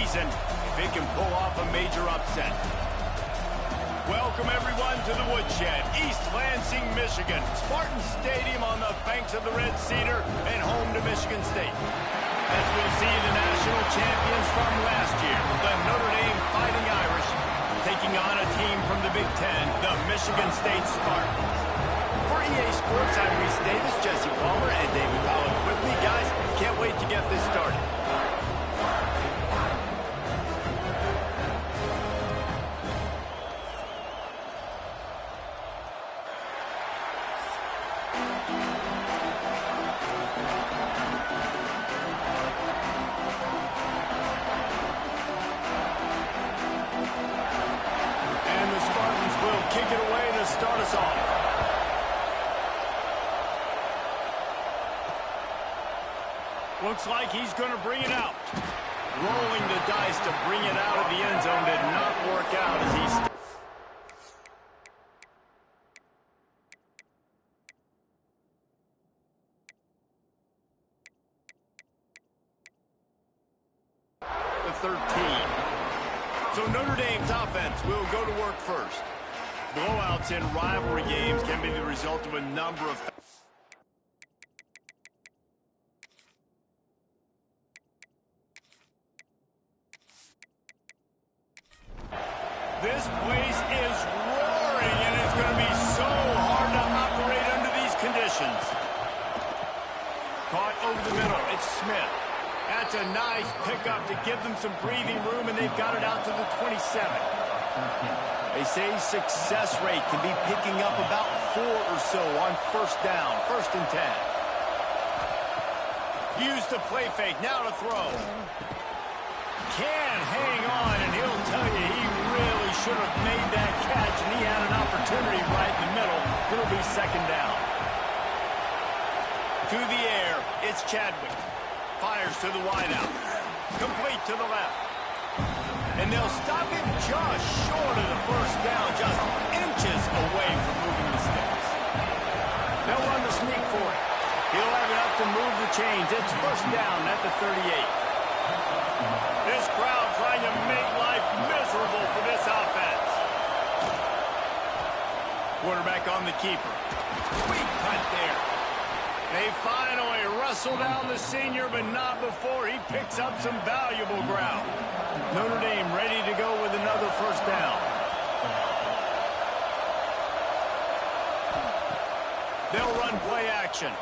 season if it can pull off a major upset. Welcome, everyone, to the Woodshed, East Lansing, Michigan. Spartan Stadium on the banks of the Red Cedar and home to Michigan State. As we'll see the national champions from last year, the Notre Dame Fighting Irish, taking on a team from the Big Ten, the Michigan State Spartans. For EA Sports, I'm Reese Davis, Jesse Palmer, and David Powell with me. Guys, can't wait to get this started. Kick it away to start us off. Looks like he's going to bring it out. Rolling the dice to bring it out of the end zone did not work out as he the 13. So Notre Dame's offense will go to work first. Blowouts in rivalry games can be the result of a number of This place is roaring, and it's going to be so hard to operate under these conditions. Caught over the middle. It's Smith. That's a nice pickup to give them some breathing room, and they've got it out to the 27. They say success rate can be picking up about 4 or so on first down, 1st and 10. Use the play fake, now to throw. Can hang on, and he'll tell you he really should have made that catch, and he had an opportunity right in the middle. It'll be 2nd down. To the air, it's Chadwick. Fires to the wideout. Complete to the left. And they'll stop him just short of the 1st down, just inches away from moving the sticks. They'll run the sneak for it. He'll have enough to move the chains. It's 1st down at the 38. This crowd trying to make life miserable for this offense. Quarterback on the keeper. Sweet cut there. They finally wrestle down the senior, but not before he picks up some valuable ground. Notre Dame ready to go with another 1st down. They'll run play action.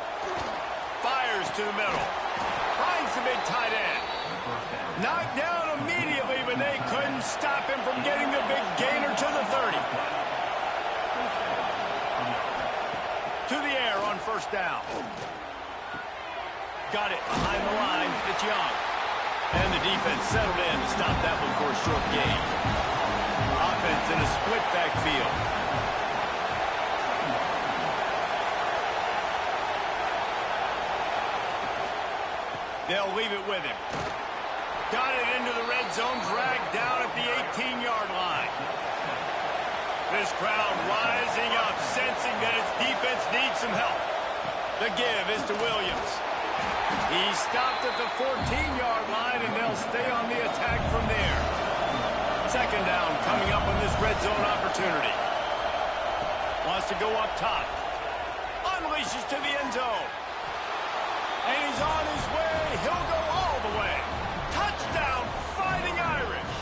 Fires to the middle. Finds the big tight end. Knocked down immediately, but they couldn't stop him from getting the big gainer to the 30. To the air on 1st down. Got it behind the line. It's Young. And the defense settled in to stop that one for a short gain. Offense in a split backfield. They'll leave it with him. Got it into the red zone, dragged down at the 18-yard line. This crowd rising up, sensing that its defense needs some help. The give is to Williams. He stopped at the 14-yard line, and they'll stay on the attack from there. 2nd down coming up on this red zone opportunity. Wants to go up top. Unleashes to the end zone. And he's on his way. He'll go all the way. Touchdown, Fighting Irish.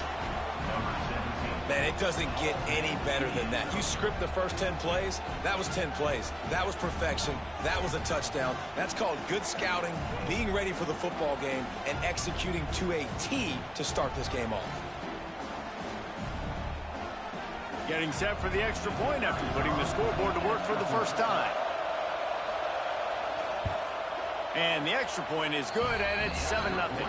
Man, it doesn't get any better than that. You script the first 10 plays, that was 10 plays. That was perfection. That was a touchdown. That's called good scouting, being ready for the football game, and executing to a T to start this game off. Getting set for the extra point after putting the scoreboard to work for the 1st time. And the extra point is good, and it's 7-0.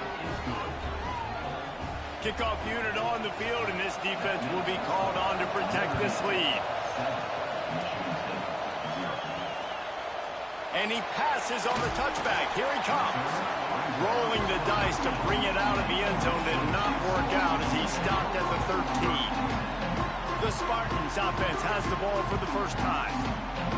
Kickoff unit on the field, and this defense will be called on to protect this lead. And he passes on the touchback. Here he comes. Rolling the dice to bring it out of the end zone did not work out as he stopped at the 13. The Spartans offense has the ball for the first time.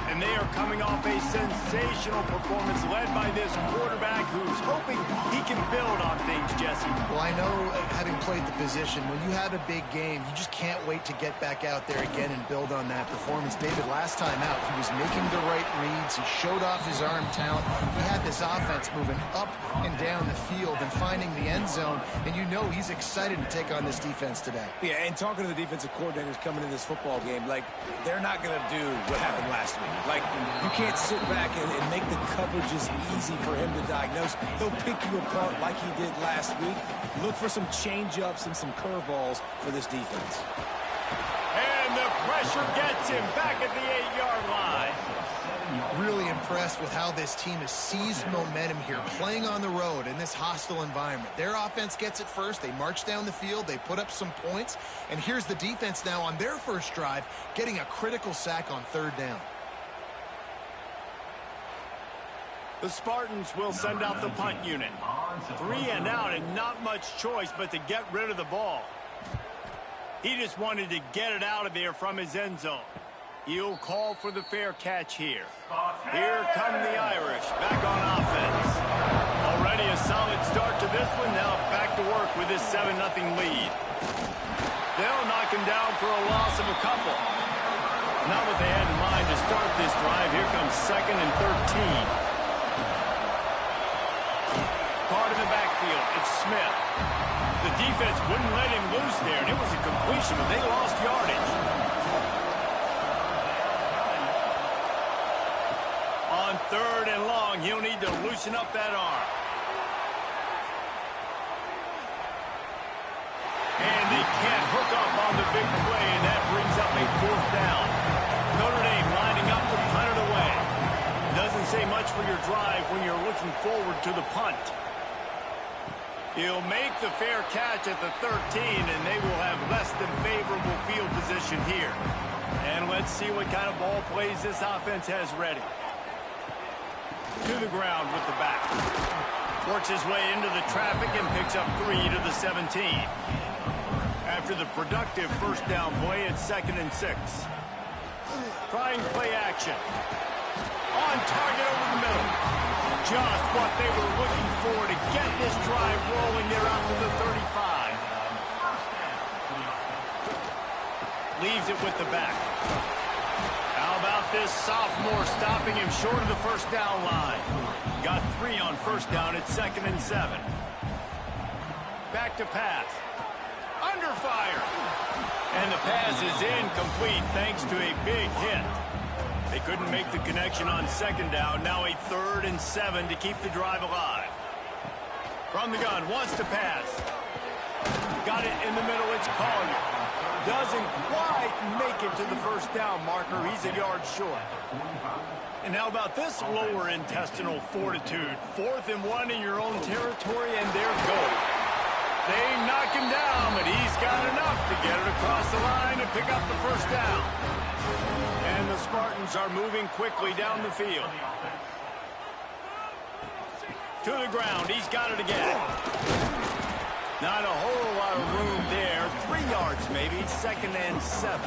And they are coming off a sensational performance led by this quarterback who's hoping he can build on things, Jesse. Well, I know, having played the position, when you have a big game, you just can't wait to get back out there again and build on that performance. David, last time out, he was making the right reads. He showed off his arm talent. He had this offense moving up and down the field and finding the end zone. And you know he's excited to take on this defense today. Yeah, and talking to the defensive coordinators coming into this football game, like, they're not going to do what happened last week. Like, you can't sit back and make the coverages easy for him to diagnose. He'll pick you apart like he did last week. Look for some change-ups and some curveballs for this defense. And the pressure gets him back at the 8-yard line. Really impressed with how this team has seized momentum here, playing on the road in this hostile environment. Their offense gets it first. They march down the field. They put up some points. And here's the defense now on their first drive, getting a critical sack on third down. The Spartans will send out the punt unit. 3 and out and not much choice but to get rid of the ball. He just wanted to get it out of there from his end zone. He'll call for the fair catch here. Here come the Irish back on offense. Already a solid start to this one. Now back to work with this 7-0 lead. They'll knock him down for a loss of a couple. Not what they had in mind to start this drive. Here comes 2nd and 13. Caught in the backfield. It's Smith. The defense wouldn't let him loose there, and it was a completion, but they lost yardage. On 3rd and long, he'll need to loosen up that arm. And they can't hook up on the big play, and that brings up a 4th down. Notre Dame lining up to punt it away. Doesn't say much for your drive when you're looking forward to the punt. He'll make the fair catch at the 13, and they will have less than favorable field position here. And let's see what kind of ball plays this offense has ready. To the ground with the back. Works his way into the traffic and picks up 3 to the 17. After the productive first down play, it's 2nd and 6. Trying play action. On target over the middle. Just what they were looking for to get this drive rolling there out to the 35. Leaves it with the back. How about this sophomore stopping him short of the first down line? Got 3 on first down at 2nd and 7. Back to pass. Under fire. And the pass is incomplete thanks to a big hit. They couldn't make the connection on 2nd down. Now a 3rd and 7 to keep the drive alive. From the gun, wants to pass. Got it in the middle, it's Collier. Doesn't quite make it to the first down marker. He's a yard short. And how about this lower intestinal fortitude? 4th and 1 in your own territory, and they're going. They knock him down, but he's got enough to get it across the line and pick up the first down. And the Spartans are moving quickly down the field. To the ground, he's got it again. Not a whole lot of room there. 3 yards maybe, 2nd and 7.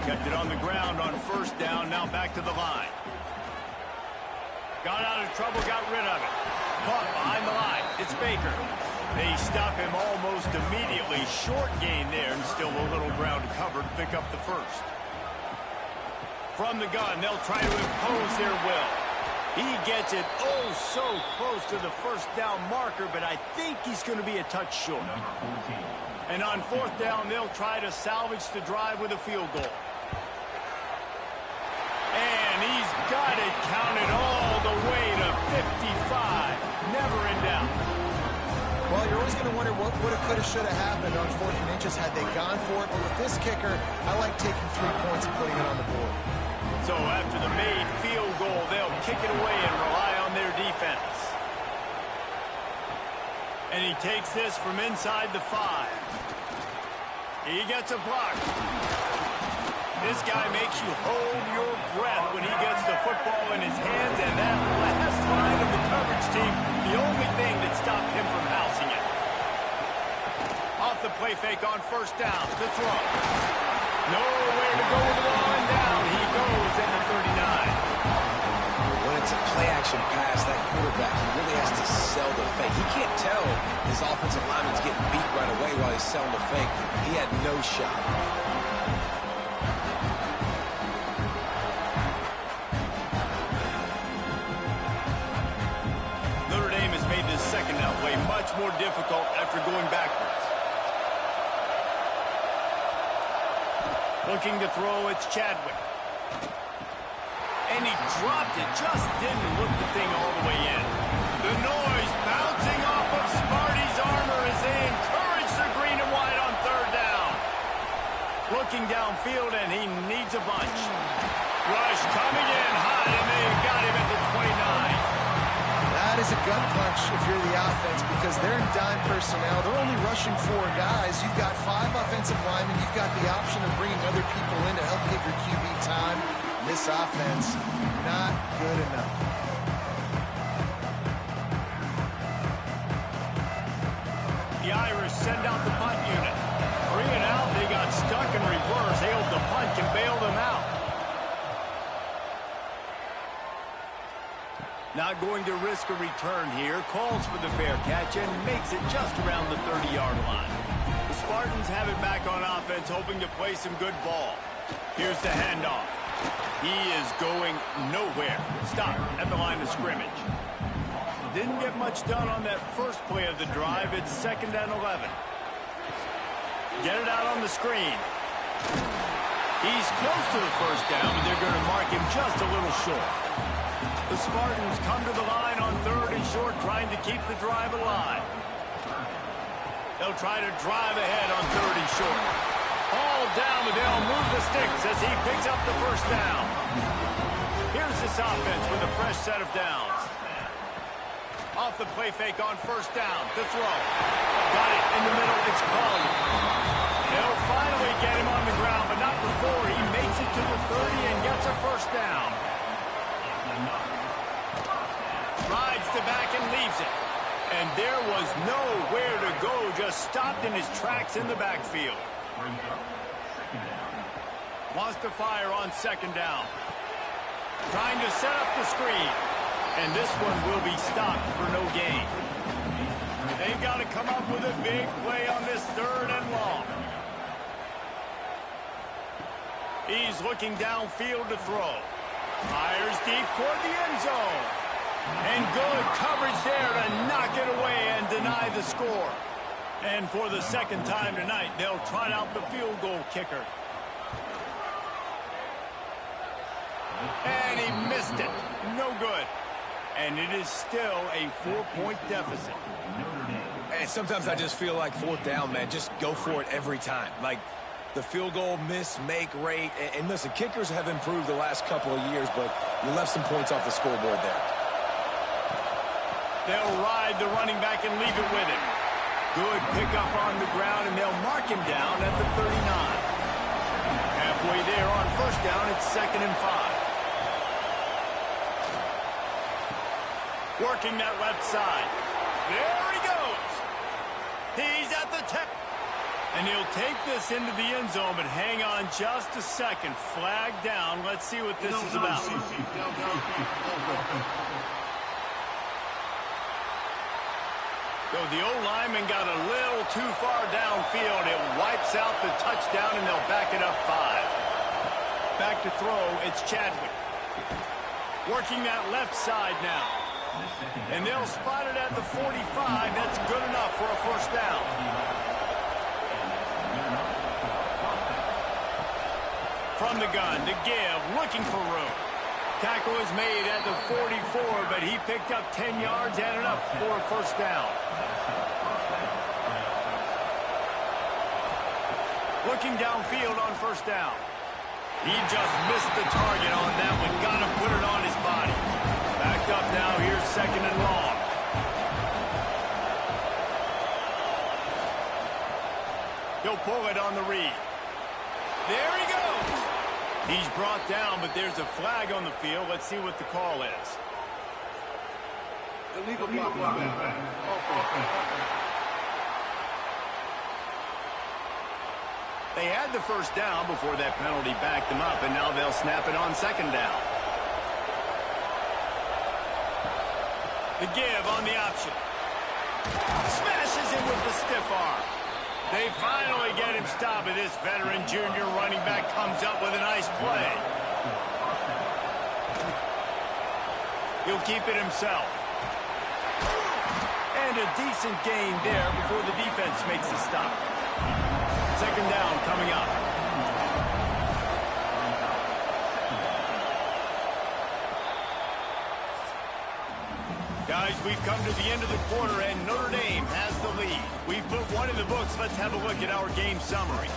Kept it on the ground on first down, now back to the line. Got out of trouble, got rid of it. Caught behind the line, it's Baker. They stop him almost immediately. Short gain there, and still a little ground covered to pick up the first. From the gun, they'll try to impose their will. He gets it oh so close to the first down marker, but I think he's going to be a touch short. And on 4th down, they'll try to salvage the drive with a field goal. And he's got it counted all the way to 55. Never in doubt. Well, you're always going to wonder what would have, could have, should have happened on 4th and inches had they gone for it. But with this kicker, I like taking 3 points and putting it on the board. So after the made field goal, they'll kick it away and rely on their defense. And he takes this from inside the 5. He gets a block. This guy makes you hold your breath when he gets the football in his hands, and that last line of the coverage team, the only thing that stopped him from housing it. Off the play fake on first down to throw. Nowhere to go with the ball, and down he goes at the 39. When it's a play-action pass, that quarterback, he really has to sell the fake. He can't tell his offensive lineman's getting beat right away while he's selling the fake. He had no shot. Notre Dame has made this second down play much more difficult after going backwards. Looking to throw, it's Chadwick. And he dropped it, just didn't look the thing all the way in. The noise bouncing off of Smarty's armor as they encourage the green and white on third down. Looking downfield, and he needs a bunch. Rush coming in hot, and they've got him at the 29. That is a gut punch if you're the offense because they're in dime personnel. They're only rushing 4 guys. You've got 5 offensive linemen. You've got the option of bringing other people in to help give your QB time. This offense, not good enough. The Irish send out the punt unit. 3 and out, they got stuck in reverse. They hope the punt can bail them out. Not going to risk a return here. Calls for the fair catch and makes it just around the 30-yard line. The Spartans have it back on offense, hoping to play some good ball. Here's the handoff. He is going nowhere. Stop at the line of scrimmage. Didn't get much done on that first play of the drive. It's 2nd and 11. Get it out on the screen. He's close to the first down, but they're going to mark him just a little short. The Spartans come to the line on 3rd and short, trying to keep the drive alive. They'll try to drive ahead on 3rd and short. All down, but they'll move the sticks as he picks up the first down. Here's this offense with a fresh set of downs. Off the play fake on 1st down to throw. Got it in the middle. It's Collier. They'll finally get him on the ground, but not before he makes it to the 30 and gets a first down. Rides the back and leaves it. And there was nowhere to go, just stopped in his tracks in the backfield. Wants to fire on 2nd down. Trying to set up the screen. And this one will be stopped for no gain. They've got to come up with a big play on this 3rd and long. He's looking downfield to throw. Fires deep toward the end zone. And good coverage there to knock it away and deny the score. And for the 2nd time tonight, they'll trot out the field goal kicker. And he missed it. No good. And it is still a 4-point deficit. And sometimes I just feel like 4th down, man. Just go for it every time. Like the field goal miss-make rate. And listen, kickers have improved the last couple of years, but you left some points off the scoreboard there. They'll ride the running back and leave it with him. Good pickup on the ground, and they'll mark him down at the 39. Halfway there on 1st down, it's 2nd and 5. Working that left side. There he goes. He's at the 10. And he'll take this into the end zone, but hang on just a second. Flag down. Let's see what this is about. So the O-lineman got a little too far downfield. It wipes out the touchdown, and they'll back it up 5. Back to throw, it's Chadwick. Working that left side now. And they'll spot it at the 45. That's good enough for a first down. From the gun to give, looking for room. Tackle is made at the 44, but he picked up 10 yards and enough for a first down. Looking downfield on 1st down. He just missed the target on that one. Got to put it on his body. Backed up now. Here's 2nd and long. He'll pull it on the read. There he goes. He's brought down, but there's a flag on the field. Let's see what the call is. Illegal block. 2 They had the first down before that penalty backed them up, and now they'll snap it on second down. The give on the option. Smashes it with the stiff arm. They finally get him stopped, and this veteran junior running back comes up with a nice play. He'll keep it himself. And a decent gain there before the defense makes the stop. Second down coming up. Guys, we've come to the end of the quarter, and Notre Dame has the lead. We've put one in the books. Let's have a look at our game summary.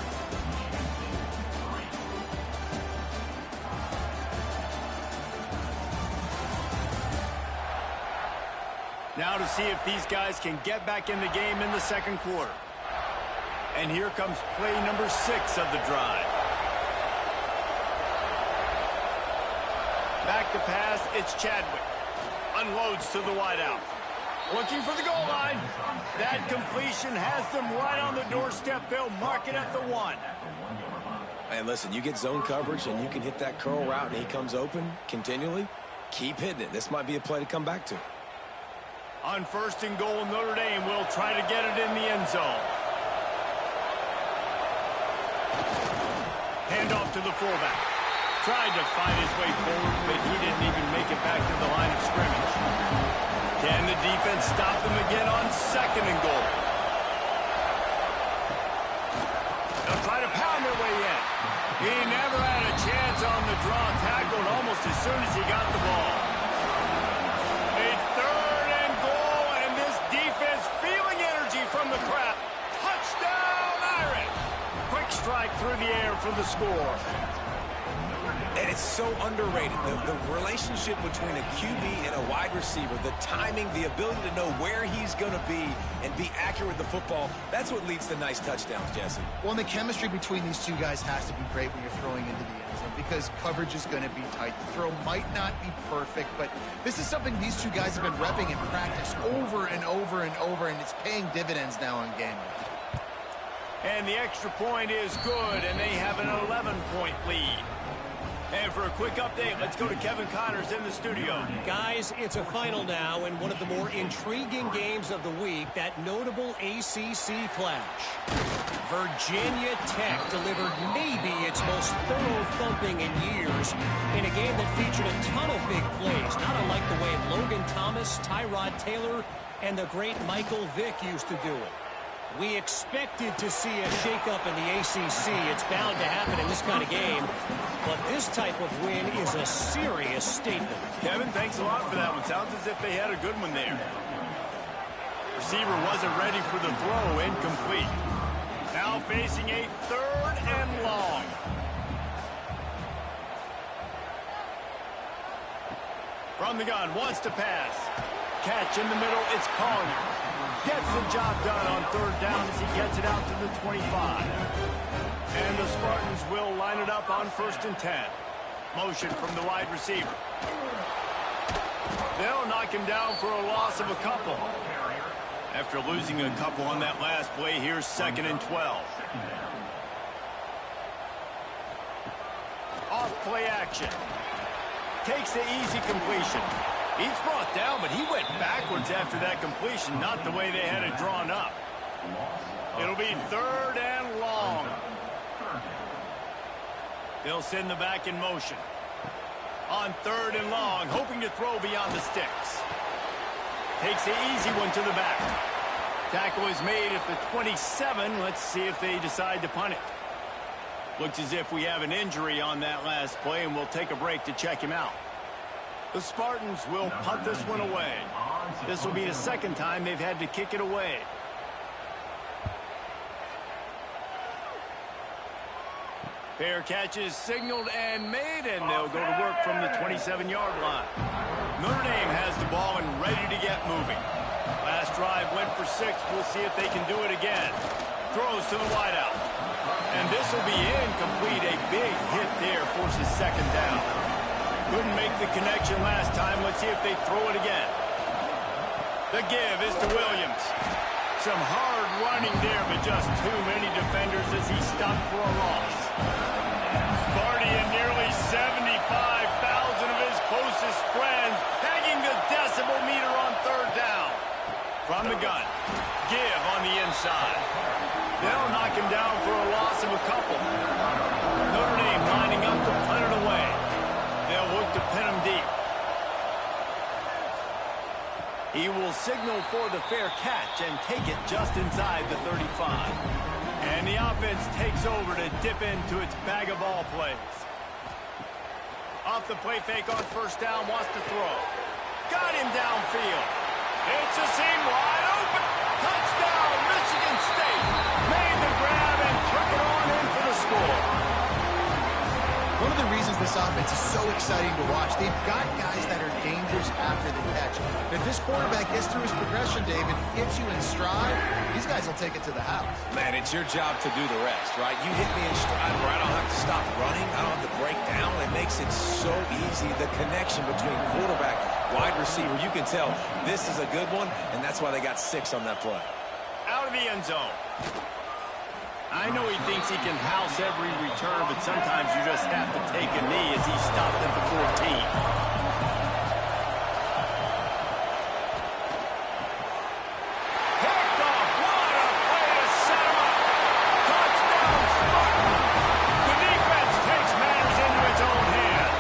Now to see if these guys can get back in the game in the second quarter. And here comes play number 6 of the drive. Back to pass, it's Chadwick. Unloads to the wideout. Looking for the goal line. That completion has them right on the doorstep. They'll mark it at the 1. And listen, you get zone coverage and you can hit that curl route and he comes open continually. Keep hitting it. This might be a play to come back to. On first and goal, Notre Dame will try to get it in the end zone. Handoff to the fullback. Tried to find his way forward, but he didn't even make it back to the line of scrimmage. Can the defense stop them again on second and goal? They'll try to pound their way in. He never had a chance on the draw, tackled almost as soon as he got the ball. A third and goal, and this defense feeling energy from the crowd. Touchdown, Irish! Quick strike through the air for the score. And it's so underrated. The relationship between a QB and a wide receiver, the timing, the ability to know where he's going to be and be accurate with the football, that's what leads to nice touchdowns, Jesse. Well, and the chemistry between these two guys has to be great when you're throwing into the end zone because coverage is going to be tight. The throw might not be perfect, but this is something these two guys have been repping in practice over and over and over, and it's paying dividends now on game day. And the extra point is good, and they have an 11-point lead. And for a quick update, let's go to Kevin Connors in the studio. Guys, it's a final now in one of the more intriguing games of the week, that notable ACC clash. Virginia Tech delivered maybe its most thorough thumping in years in a game that featured a ton of big plays, not unlike the way Logan Thomas, Tyrod Taylor, and the great Michael Vick used to do it. We expected to see a shakeup in the ACC. It's bound to happen in this kind of game. But this type of win is a serious statement. Kevin, thanks a lot for that one. Sounds as if they had a good one there. Receiver wasn't ready for the throw. Incomplete. Now facing a third and long. From the gun, wants to pass. Catch in the middle, it's Collier. Gets the job done on third down as he gets it out to the 25. And the Spartans will line it up on first and 10. Motion from the wide receiver. They'll knock him down for a loss of a couple. After losing a couple on that last play, here's second and 12. Off play action. Takes the easy completion. He's brought down, but he went backwards after that completion, not the way they had it drawn up. It'll be third and long. They'll send the back in motion. On third and long, hoping to throw beyond the sticks. Takes the easy one to the back. Tackle is made at the 27. Let's see if they decide to punt it. Looks as if we have an injury on that last play, and we'll take a break to check him out. The Spartans will punt this one away. This will be the second time they've had to kick it away. Fair catches signaled and made, and they'll go to work from the 27-yard line. Notre Dame has the ball and ready to get moving. Last drive went for 6. We'll see if they can do it again. Throws to the wideout. And this will be incomplete. A big hit there forces second down. Couldn't make the connection last time. Let's see if they throw it again. The give is to Williams. some hard running there, but just too many defenders as he stopped for a loss. Sparty and nearly 75,000 of his closest friends pegging the decibel meter on third down. From the gun, give on the inside. They'll knock him down for a loss of a couple. Notre Dame lining up to punt it away. They'll look to pin him deep. He will signal for the fair catch and take it just inside the 35. And the offense takes over to dip into its bag of ball plays. Off the play fake on first down, wants to throw. Got him downfield. It's a seam wide open. Touchdown, Michigan State. Made the grab and took it on in for the score. One of the reasons this offense is so exciting to watch, they've got guys that are dangerous after the catch. If this quarterback gets through his progression, David, hits you in stride, these guys will take it to the house. Man, it's your job to do the rest, right? You hit me in stride where I don't have to stop running. I don't have to break down. It makes it so easy. The connection between quarterback, wide receiver, you can tell this is a good one, and that's why they got 6 on that play. Out of the end zone. I know he thinks he can house every return, but sometimes you just have to take a knee as he stopped at the 14. Picked off. What a play to set him up. Touchdown, Spartan. The defense takes matters into its own hands.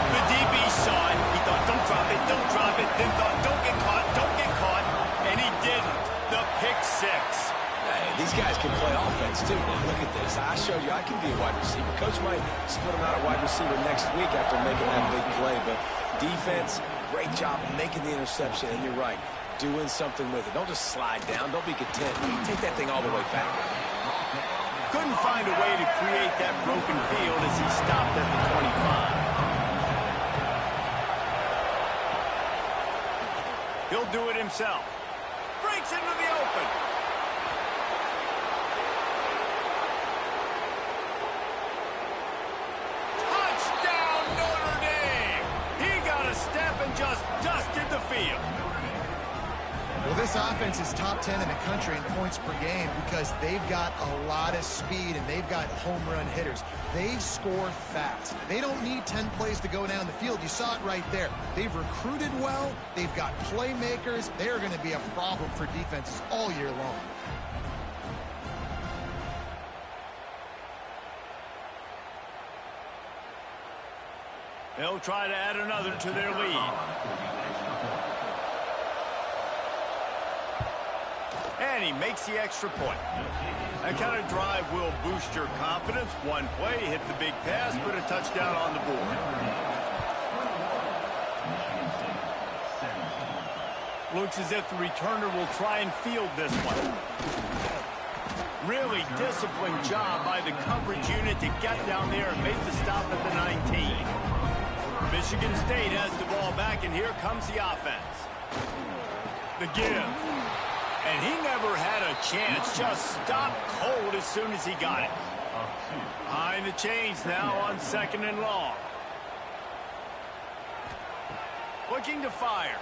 The DB saw it. He thought, don't drop it, don't drop it. Then thought, don't get caught, don't get caught. And he didn't. The pick 6. These guys can play offense, too. Now, look at this. I showed you I can be a wide receiver. Coach might split him out at wide receiver next week after making that big play. But defense, great job making the interception. And you're right, doing something with it. Don't just slide down. Don't be content. Take that thing all the way back. Couldn't find a way to create that broken field as he stopped at the 25. He'll do it himself. Breaks into the open. And just dusted the field. Well, this offense is top 10 in the country in points per game because they've got a lot of speed and they've got home run hitters. They score fast. They don't need 10 plays to go down the field. You saw it right there. They've recruited well. They've got playmakers. They're going to be a problem for defenses all year long. They'll try to add another to their lead. And he makes the extra point. That kind of drive will boost your confidence. One play, hit the big pass, put a touchdown on the board. Looks as if the returner will try and field this one. Really disciplined job by the coverage unit to get down there and make the stop at the 19. Michigan State has the ball back, and here comes the offense. The give. And he never had a chance. Just stopped cold as soon as he got it. Behind the chains now on 2nd and long. Looking to fire.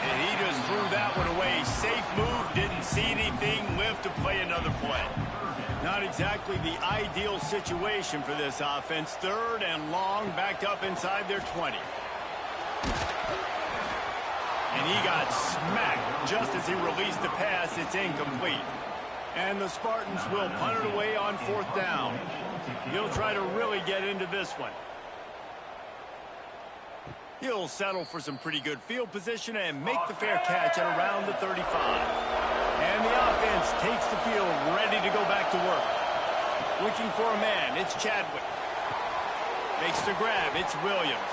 And he just threw that one away. Safe move, didn't see anything, lived to play another play. Not exactly the ideal situation for this offense. 3rd and long, backed up inside their 20. And he got smacked just as he released the pass. It's incomplete. And the Spartans will punt it away on 4th down. He'll try to really get into this one. He'll settle for some pretty good field position and make the fair catch at around the 35. And the offense takes the field, ready to go back to work. Looking for a man, it's Chadwick. Makes the grab, it's Williams.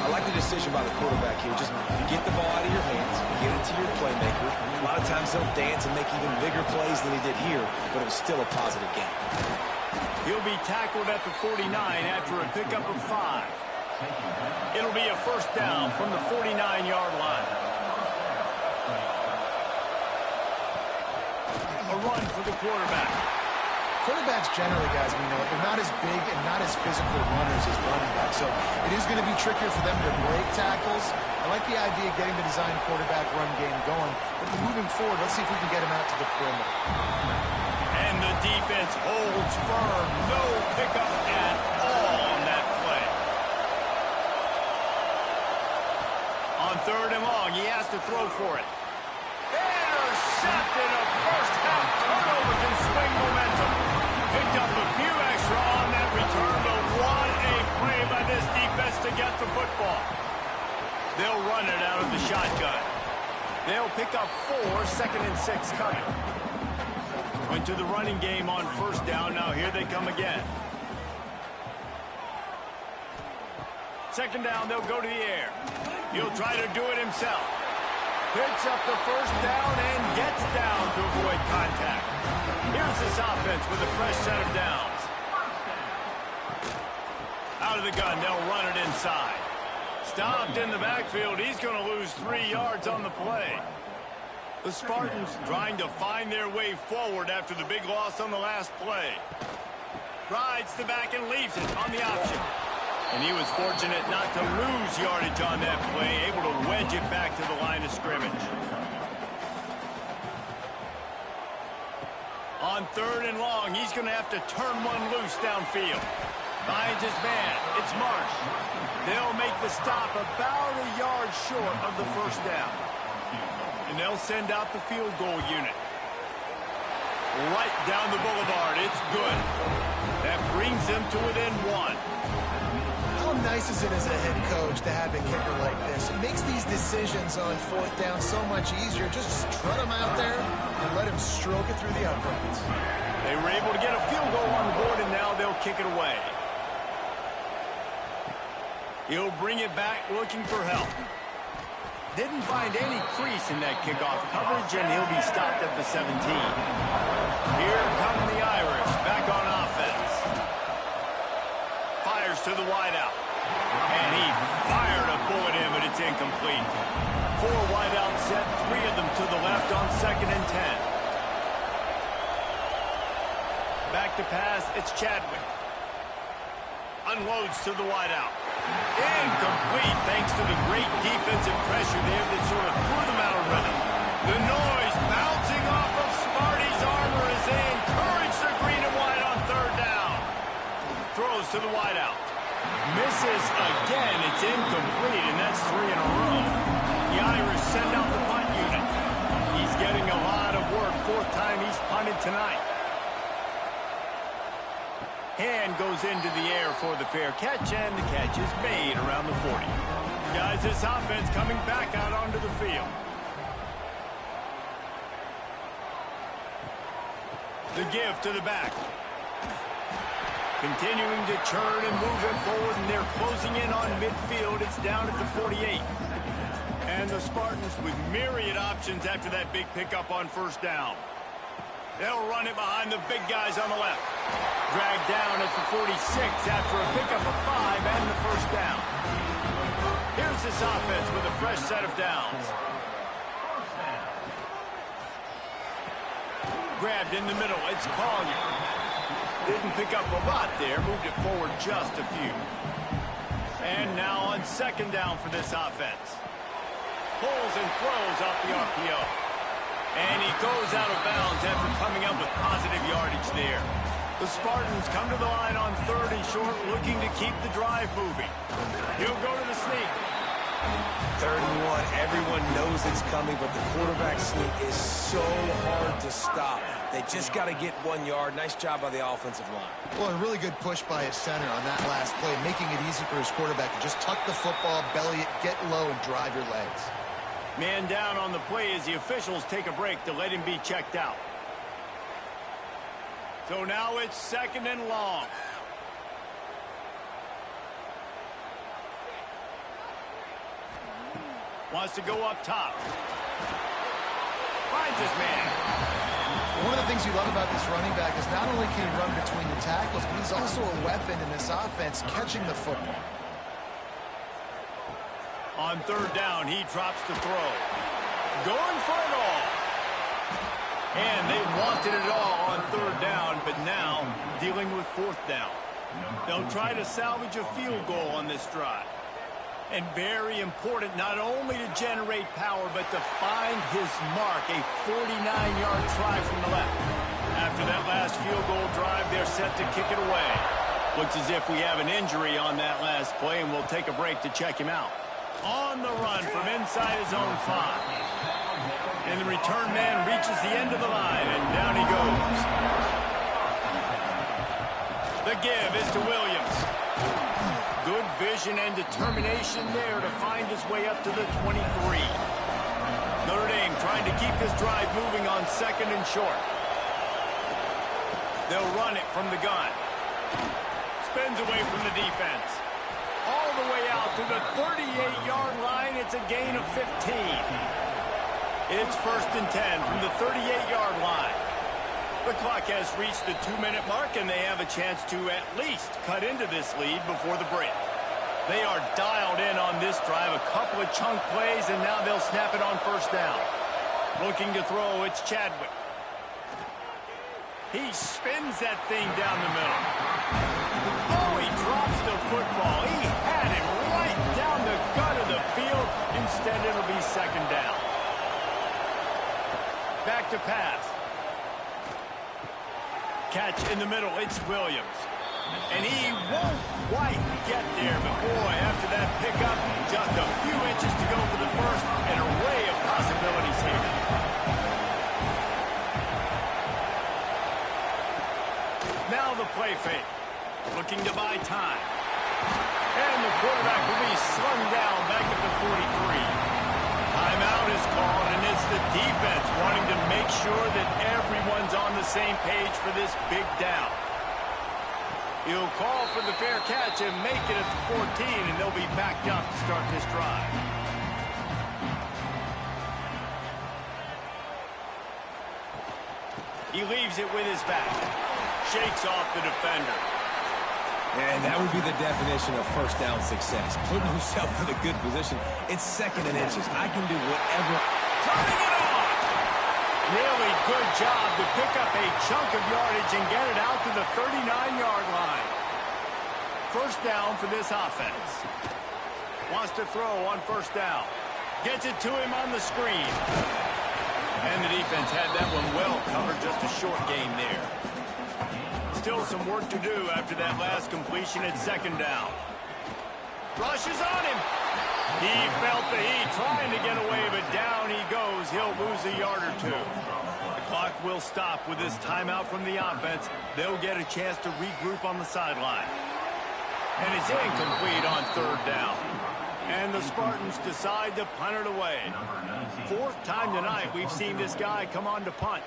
I like the decision by the quarterback here. Just get the ball out of your hands, get it to your playmaker. A lot of times they'll dance and make even bigger plays than he did here, but it was still a positive game. He'll be tackled at the 49 after a pickup of 5. It'll be a 1st down from the 49-yard line. A run for the quarterback. Quarterbacks generally, guys, we know, they're not as big and not as physical runners as running backs, so it is going to be trickier for them to break tackles. I like the idea of getting the design quarterback run game going, but moving forward, let's see if we can get him out to the perimeter. And the defense holds firm. No pickup at all on that play. On 3rd and long, he has to throw for it. Intercepted. A first-half turnover can swing momentum. Picked up a few extra on that return, but what a play by this defense to get the football. They'll run it out of the shotgun. They'll pick up 4, 2nd and 6 coming. Went to the running game on 1st down. Now here they come again. 2nd down, they'll go to the air. He'll try to do it himself. Picks up the 1st down and gets down to avoid contact. Here's this offense with a fresh set of downs. Out of the gun, they'll run it inside. Stopped in the backfield. He's going to lose 3 yards on the play. The Spartans trying to find their way forward after the big loss on the last play. Rides the back and leaves it on the option. And he was fortunate not to lose yardage on that play, able to wedge it back to the line of scrimmage. On 3rd and long, he's going to have to turn one loose downfield. Finds his man. It's Marsh. They'll make the stop about a yard short of the 1st down. And they'll send out the field goal unit. Right down the boulevard. It's good. That brings them to within 1. How nice is it as a head coach to have a kicker like this? It makes these decisions on 4th down so much easier. Just strut him out there and let him stroke it through the uprights. They were able to get a field goal on the board, and now they'll kick it away. He'll bring it back looking for help. Didn't find any crease in that kickoff coverage, and he'll be stopped at the 17. Here come the Irish back on offense. Fires to the wideout. And he fired a bullet in, but it's incomplete. 4 wideouts set, 3 of them to the left on 2nd and 10. Back to pass, it's Chadwick. Unloads to the wideout. Incomplete thanks to the great defensive pressure there that sort of threw them out of rhythm. The noise bouncing off of Sparty's armor as they encourage the green and white on 3rd down. Throws to the wideout. Misses again. It's incomplete, and that's 3 in a row. The Irish send out the punt unit. He's getting a lot of work. 4th time he's punted tonight. Hand goes into the air for the fair catch, and the catch is made around the 40. Guys, this offense coming back out onto the field. The give to the back. Continuing to churn and move it forward, and they're closing in on midfield. It's down at the 48. And the Spartans with myriad options after that big pickup on 1st down. They'll run it behind the big guys on the left. Dragged down at the 46 after a pickup of 5 and the 1st down. Here's this offense with a fresh set of downs. Grabbed in the middle. It's Collier. Didn't pick up a lot there. Moved it forward just a few. And now on 2nd down for this offense. Pulls and throws off the RPO. And he goes out of bounds after coming up with positive yardage there. The Spartans come to the line on 3rd and short, looking to keep the drive moving. He'll go to the sneak. 3rd and 1. Everyone knows it's coming, but the quarterback sneak is so hard to stop. They just got to get 1 yard. Nice job by the offensive line. Well, a really good push by his center on that last play, making it easy for his quarterback to just tuck the football, belly it, get low, and drive your legs. Man down on the play as the officials take a break to let him be checked out. So now it's 2nd and long. Wants to go up top. Finds his man. One of the things you love about this running back is not only can he run between the tackles, but he's also a weapon in this offense catching the football. On 3rd down, he drops to throw. Going for it all. And they wanted it all on 3rd down, but but now dealing with fourth down. They'll try to salvage a field goal on this drive. And very important not only to generate power, but to find his mark, a 49-yard try from the left. After that last field goal drive, they're set to kick it away. Looks as if we have an injury on that last play, and we'll take a break to check him out. On the run from inside his own 5. And the return man reaches the end of the line, and down he goes. The give is to Williams. Good vision and determination there to find his way up to the 23. Notre Dame trying to keep this drive moving on 2nd and short. They'll run it from the gun. Spins away from the defense. All the way out to the 38-yard line. It's a gain of 15. It's 1st and 10 from the 38-yard line. The clock has reached the 2-minute mark, and they have a chance to at least cut into this lead before the break. They are dialed in on this drive, a couple of chunk plays, and now they'll snap it on 1st down. Looking to throw, it's Chadwick. He spins that thing down the middle. Oh, he drops the football. He had it right down the gut of the field. Instead, it'll be 2nd down. Back to pass. Catch in the middle, it's Williams. And he won't quite get there, but boy, after that pickup, just a few inches to go for the first, an array of possibilities here. Now the play fake, looking to buy time. And the quarterback will be slung down back at the 43. Timeout is called, and it's the defense wanting to make sure that everyone's on the same page for this big down. He'll call for the fair catch and make it at the 14, and they'll be backed up to start this drive. He leaves it with his back. Shakes off the defender. And that would be the definition of 1st down success. Putting himself in a good position. It's 2nd and inches. I can do whatever. Turning it on! Really good job to pick up a chunk of yardage and get it out to the 39-yard line. 1st down for this offense. Wants to throw on 1st down. Gets it to him on the screen. And the defense had that one well covered. Just a short gain there. Still some work to do after that last completion at 2nd down. Rushes on him. He felt the heat trying to get away, but down he goes. He'll lose a yard or 2. The clock will stop with this timeout from the offense. They'll get a chance to regroup on the sideline. And it's incomplete on 3rd down. And the Spartans decide to punt it away. 4th time tonight we've seen this guy come on to punt.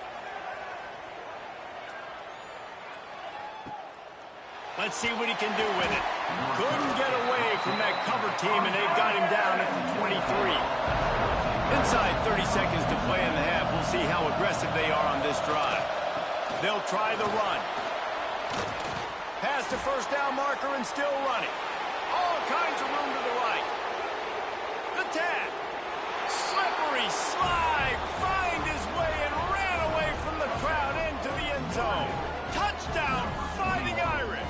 Let's see what he can do with it. Couldn't get away from that cover team, and they've got him down at the 23. Inside 30 seconds to play in the half. We'll see how aggressive they are on this drive. They'll try the run. Pass the 1st down marker and still running. All kinds of room to the right. The tag. Slippery slide. Find his way and ran away from the crowd into the end zone. Touchdown, Fighting Irish.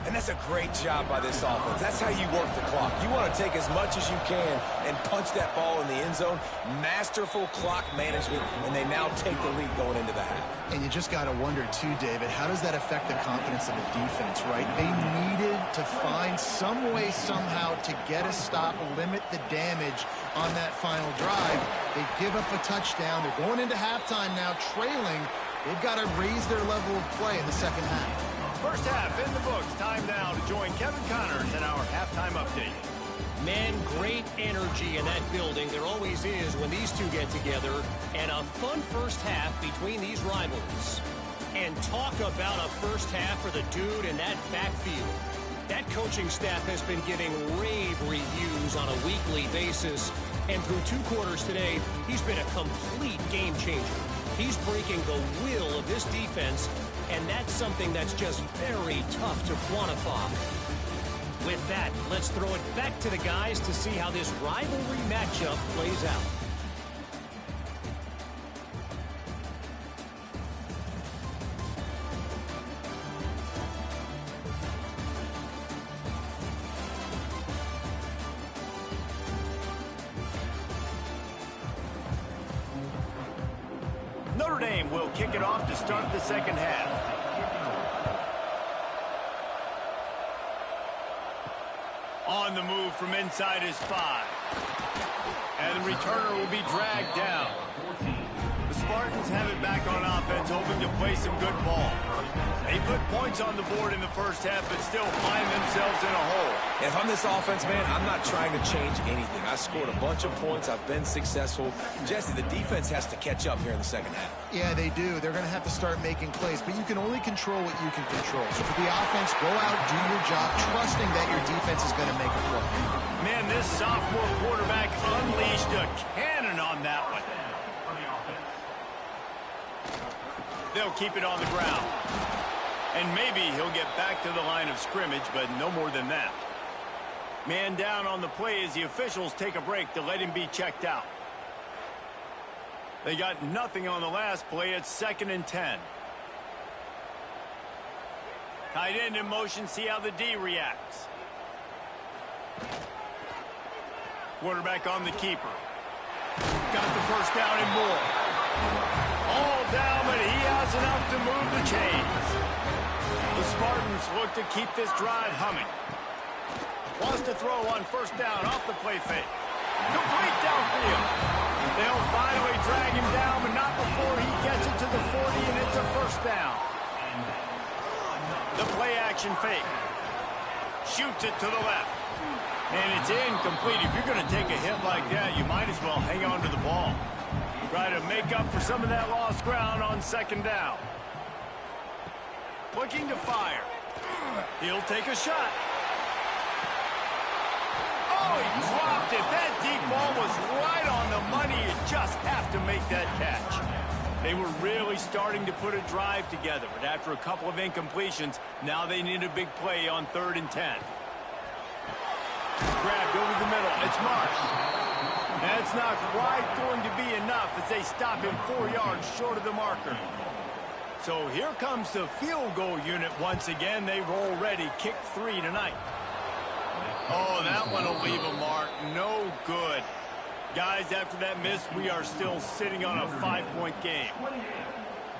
And that's a great job by this offense. That's how you work the clock. You want to take as much as you can and punch that ball in the end zone. Masterful clock management, and they now take the lead going into the half. And you just got to wonder, too, David, how does that affect the confidence of the defense, right? They needed to find some way, somehow, to get a stop, limit the damage on that final drive. They give up a touchdown. They're going into halftime now, trailing. They've got to raise their level of play in the 2nd half. 1st half in the books. Time now to join Kevin Connors in our halftime update. Man, great energy in that building. There always is when these two get together. And a fun 1st half between these rivals. And talk about a 1st half for the dude in that backfield. That coaching staff has been giving rave reviews on a weekly basis. And through 2 quarters today, he's been a complete game changer. He's breaking the will of this defense, and that's something that's just very tough to quantify. With that, let's throw it back to the guys to see how this rivalry matchup plays out. Notre Dame will kick it off to start the second half. On the move from inside his 5. And the returner will be dragged down. The Spartans have it back on offense, hoping to play some good ball. They put points on the board in the first half, but still find themselves in a hole. If I'm this offense, man, I'm not trying to change anything. I scored a bunch of points. I've been successful. Jesse, the defense has to catch up here in the second half. Yeah, they do. They're going to have to start making plays, but you can only control what you can control. So for the offense, go out, do your job, trusting that your defense is going to make a play. Man, this sophomore quarterback unleashed a cannon on that one. They'll keep it on the ground. And maybe he'll get back to the line of scrimmage, but no more than that. Man down on the play as the officials take a break to let him be checked out. They got nothing on the last play. It's 2nd and 10. Tight end in motion. See how the D reacts. Quarterback on the keeper. Got the first down and more. All down, but he has enough to move the chains. The Spartans look to keep this drive humming. Wants to throw on first down off the play fake. Complete downfield. They'll finally drag him down, but not before he gets it to the 40, and it's a first down. The play action fake. Shoots it to the left. And it's incomplete. If you're going to take a hit like that, you might as well hang on to the ball. Try to make up for some of that lost ground on second down. Looking to fire. He'll take a shot. Oh, he dropped it. That deep ball was right on the money. You just have to make that catch. They were really starting to put a drive together, but after a couple of incompletions, now they need a big play on 3rd and 10. Grabbed over the middle. It's Marsh. That's not quite going to be enough as they stop him 4 yards short of the marker. So here comes the field goal unit once again. They've already kicked 3 tonight. Oh, that one will leave a mark. No good. Guys, after that miss, we are still sitting on a 5-point game.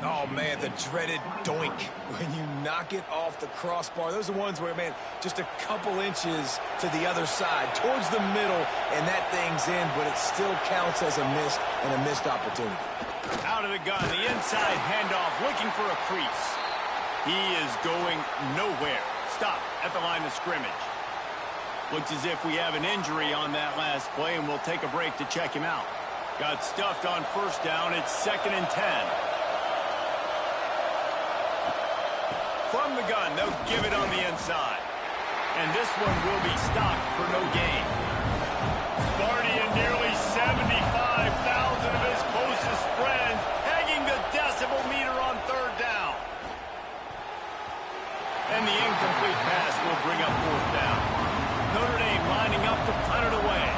Oh, man, the dreaded doink. When you knock it off the crossbar, those are ones where, man, just a couple inches to the other side, towards the middle, and that thing's in, but it still counts as a missed opportunity. Out of the gun, the inside handoff, looking for a crease. He is going nowhere. Stop at the line of scrimmage. Looks as if we have an injury on that last play, and we'll take a break to check him out. Got stuffed on first down. It's 2nd and 10. From the gun, they'll give it on the inside. And this one will be stopped for no gain. Sparty and nearly 75,000 of his closest friends pegging the decibel meter on 3rd down. And the incomplete pass will bring up 4th down. Notre Dame lining up to punt it away.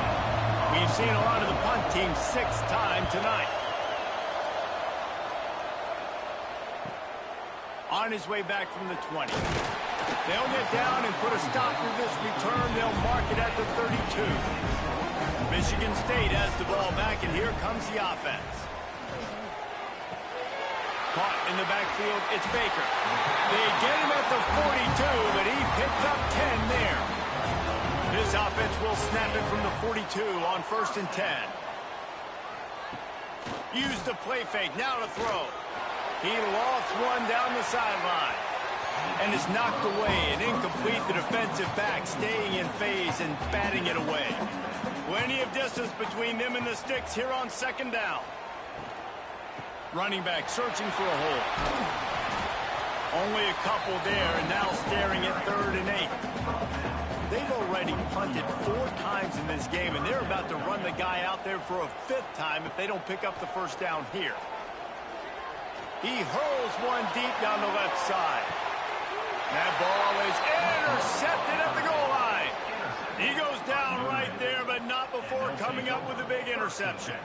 We've seen a lot of the punt team 6th time tonight. On his way back from the 20. They'll get down and put a stop to this return. They'll mark it at the 32. Michigan State has the ball back, and here comes the offense. Caught in the backfield, it's Baker. They get him at the 42, but he picked up 10 there. This offense will snap it from the 42 on 1st and 10. Use the play fake, now to throw. He lofts one down the sideline. And is knocked away and incomplete. The defensive back staying in phase and batting it away. Plenty of distance between them and the sticks here on 2nd down. Running back searching for a hole. Only a couple there, and now staring at 3rd and 8. They've already punted 4 times in this game, and they're about to run the guy out there for a 5th time if they don't pick up the first down here. He hurls one deep down the left side. That ball is intercepted at the goal line. He goes down right there, but not before coming up with a big interception.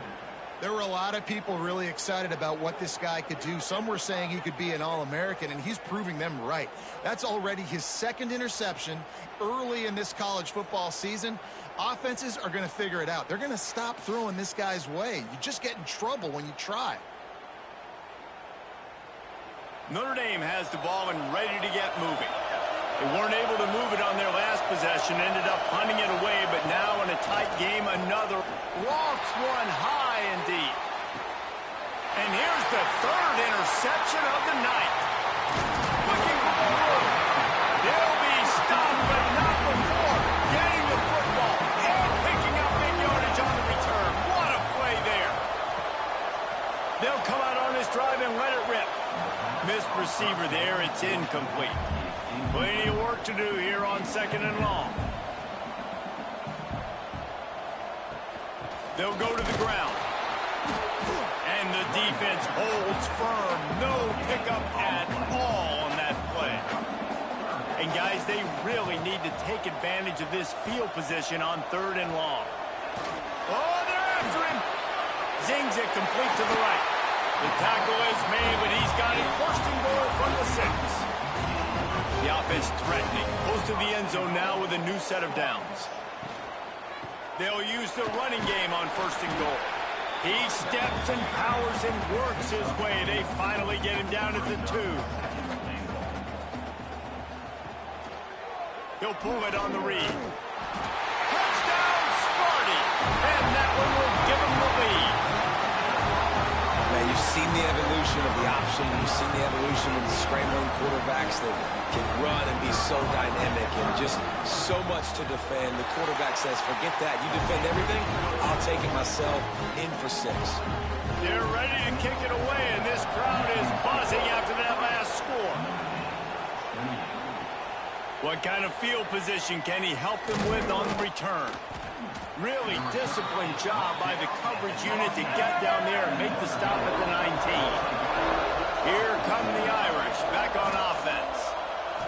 There were a lot of people really excited about what this guy could do. Some were saying he could be an All-American, and he's proving them right. That's already his 2nd interception early in this college football season. Offenses are going to figure it out. They're going to stop throwing this guy's way. You just get in trouble when you try. Notre Dame has the ball and ready to get moving. They weren't able to move it on their last possession, ended up punting it away, but now in a tight game, another lofts one high and deep. And here's the third interception of the night. Looking for more room. They'll be stopped, but not before getting the football and picking up big yardage on the return. What a play there. They'll come out on this drive and let it rip. Missed receiver there. It's incomplete. Plenty of work to do here on 2nd and long. They'll go to the ground. And the defense holds firm. No pickup at all on that play. And guys, they really need to take advantage of this field position on 3rd and long. Oh, they're after him. Zings it complete to the right. The tackle is made, but he's got it 1st and goal from the 6. The offense threatening. Close to the end zone now with a new set of downs. They'll use the running game on 1st and goal. He steps and powers and works his way. They finally get him down at the 2. He'll pull it on the read. Touchdown, Sparty! And that one will give him the lead. Now, you've seen the evolution of the option. You've seen the evolution of the scrambling quarterbacks that can run and be so dynamic and just so much to defend. The quarterback says, forget that. You defend everything, I'll take it myself. In for 6. They're ready to kick it away, and this crowd is buzzing after that last score. What kind of field position can he help them with on the return? Really disciplined job by the coverage unit to get down there and make the stop at the 19. Here come the Irish back on offense.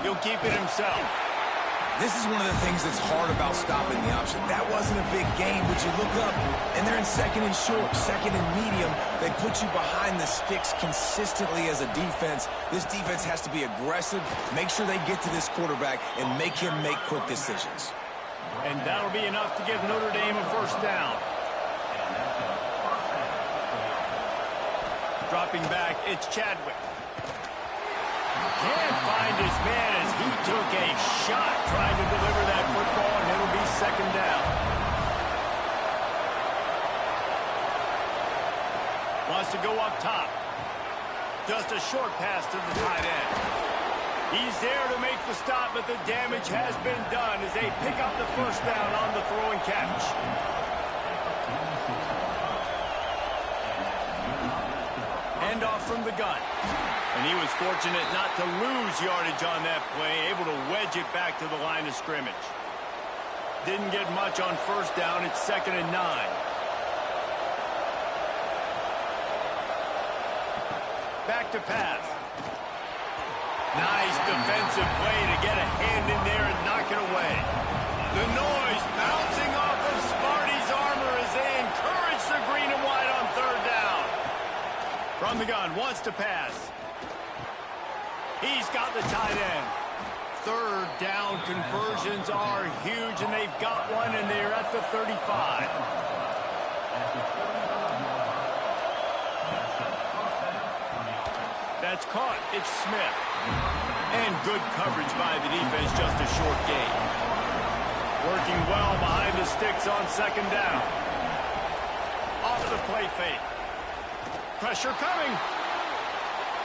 He'll keep it himself. This is one of the things that's hard about stopping the option. That wasn't a big game, but you look up, and they're in 2nd and short, 2nd and medium. They put you behind the sticks consistently as a defense. This defense has to be aggressive, make sure they get to this quarterback, and make him make quick decisions. And that'll be enough to give Notre Dame a 1st down. Dropping back, it's Chadwick. Can't find his man as he took a shot trying to deliver that football, and it'll be 2nd down. Wants to go up top. Just a short pass to the tight end. He's there to make the stop, but the damage has been done as they pick up the 1st down on the throw and catch. Hand off from the gun. And he was fortunate not to lose yardage on that play, able to wedge it back to the line of scrimmage. Didn't get much on 1st down. It's 2nd and 9. Back to pass. Nice defensive play to get a hand in there and knock it away. The noise bouncing off of Sparty's armor as they encourage the green and white on 3rd down. From the gun, wants to pass. He's got the tight end. 3rd down conversions are huge, and they've got one, and they're at the 35. That's caught. It's Smith. And good coverage by the defense, just a short gain. Working well behind the sticks on 2nd down. Off the play fake. Pressure coming.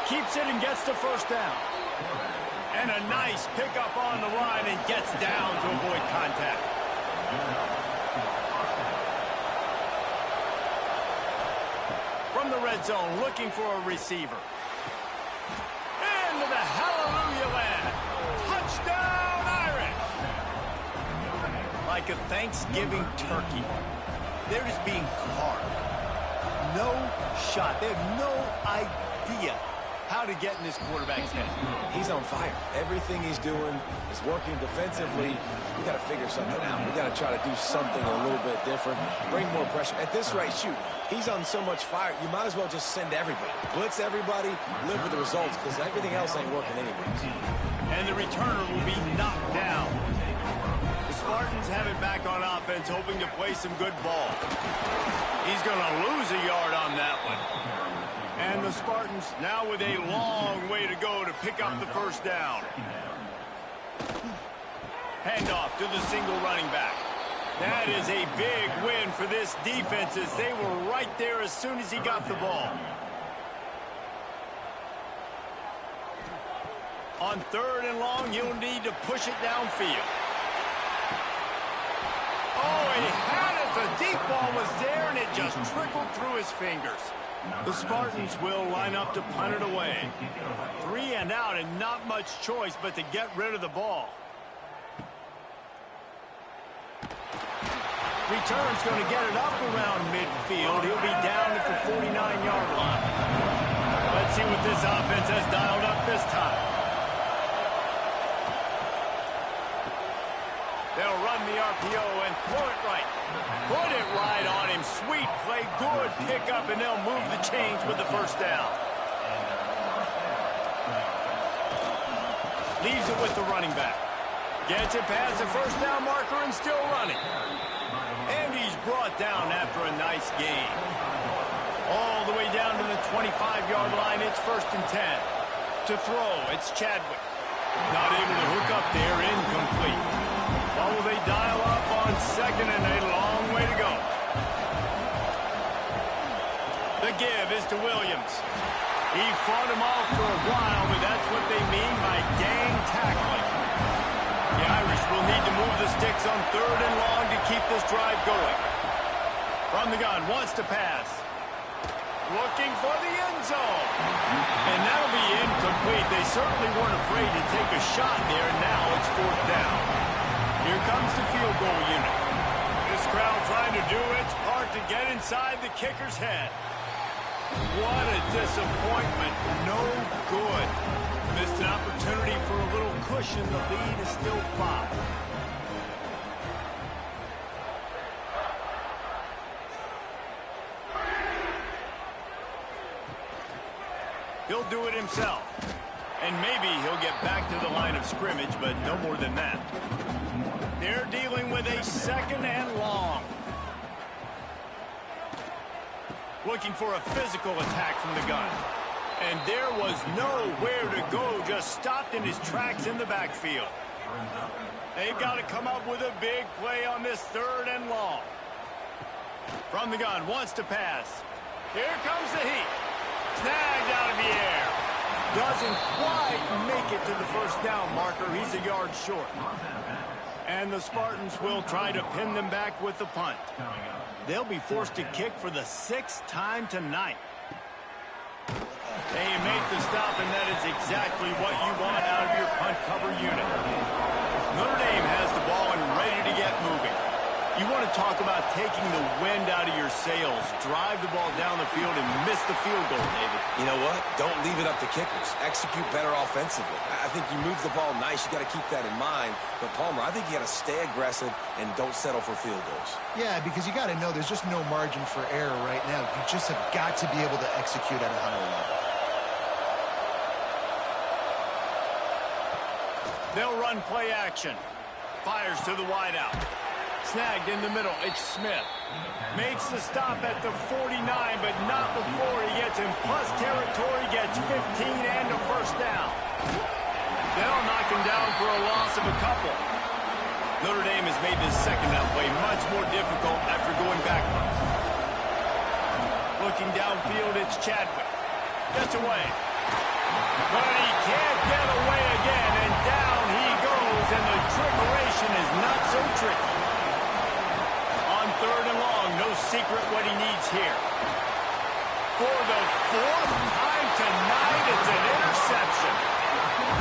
Keeps it and gets the 1st down. And a nice pickup on the line and gets down to avoid contact. From the red zone, looking for a receiver. Into the hallelujah land. Touchdown, Irish! Like a Thanksgiving turkey. They're just being carved. No shot. They have no idea how to get in this quarterback's head. He's on fire. Everything he's doing is working defensively. We got to figure something out. We got to try to do something a little bit different. Bring more pressure. At this rate, shoot, he's on so much fire, you might as well just send everybody. Blitz everybody, live with the results, because everything else ain't working anyways. And the returner will be knocked down. The Spartans have it back on offense, hoping to play some good ball. He's going to lose a yard on that one. And the Spartans now with a long way to go to pick up the first down. Handoff to the single running back. That is a big win for this defense as they were right there as soon as he got the ball. On 3rd and long, he'll need to push it downfield. Oh, he had it. The deep ball was there, and it just trickled through his fingers. The Spartans will line up to punt it away. 3 and out, and not much choice but to get rid of the ball. Return's going to get it up around midfield. He'll be down at the 49-yard line. Let's see what this offense has dialed up this time. They'll run the RPO and throw it right. Put it right on him. Sweet play, good pickup, and they'll move the chains with the first down. Leaves it with the running back. Gets it past the first down marker and still running. And he's brought down after a nice gain. All the way down to the 25-yard line. It's 1st and 10. To throw, it's Chadwick. Not able to hook up there, incomplete. Well, will they dial up on 2nd and a long way to go? The give is to Williams. He fought him off for a while, but that's what they mean by gang tackling. The Irish will need to move the sticks on 3rd and long to keep this drive going. From the gun, wants to pass. Looking for the end zone. And that'll be incomplete. They certainly weren't afraid to take a shot there. Now it's 4th down. Here comes the field goal unit. This crowd trying to do its part to get inside the kicker's head. What a disappointment. No good. Missed an opportunity for a little cushion. The lead is still 5. He'll do it himself. And maybe he'll get back to the line of scrimmage, but no more than that. They're dealing with a 2nd and long. Looking for a physical attack from the gun. And there was nowhere to go, just stopped in his tracks in the backfield. They've got to come up with a big play on this 3rd and long. From the gun, wants to pass. Here comes the heat. Snagged out of the air. Doesn't quite make it to the first down marker. He's a yard short. And the Spartans will try to pin them back with the punt. They'll be forced to kick for the 6th time tonight. They make the stop, and that is exactly what you want out of your punt cover unit. Notre Dame has the ball and ready to get moving. You want to talk about taking the wind out of your sails. Drive the ball down the field and miss the field goal, David. You know what? Don't leave it up to kickers. Execute better offensively. I think you move the ball nice. You got to keep that in mind. But, Palmer, I think you got to stay aggressive and don't settle for field goals. Yeah, because you got to know there's just no margin for error right now. You just have got to be able to execute at a higher level. They'll run play action. Fires to the wideout. Snagged in the middle. It's Smith. Makes the stop at the 49, but not before he gets in plus territory, gets 15 and a first down. They'll knock him down for a loss of a couple. Notre Dame has made this second down play much more difficult after going backwards. Looking downfield, it's Chadwick. Gets away. But he can't get away again, and down he goes, and the trickeration is not so tricky. On 3rd and long, no secret what he needs here. For the 4th time tonight, it's an interception.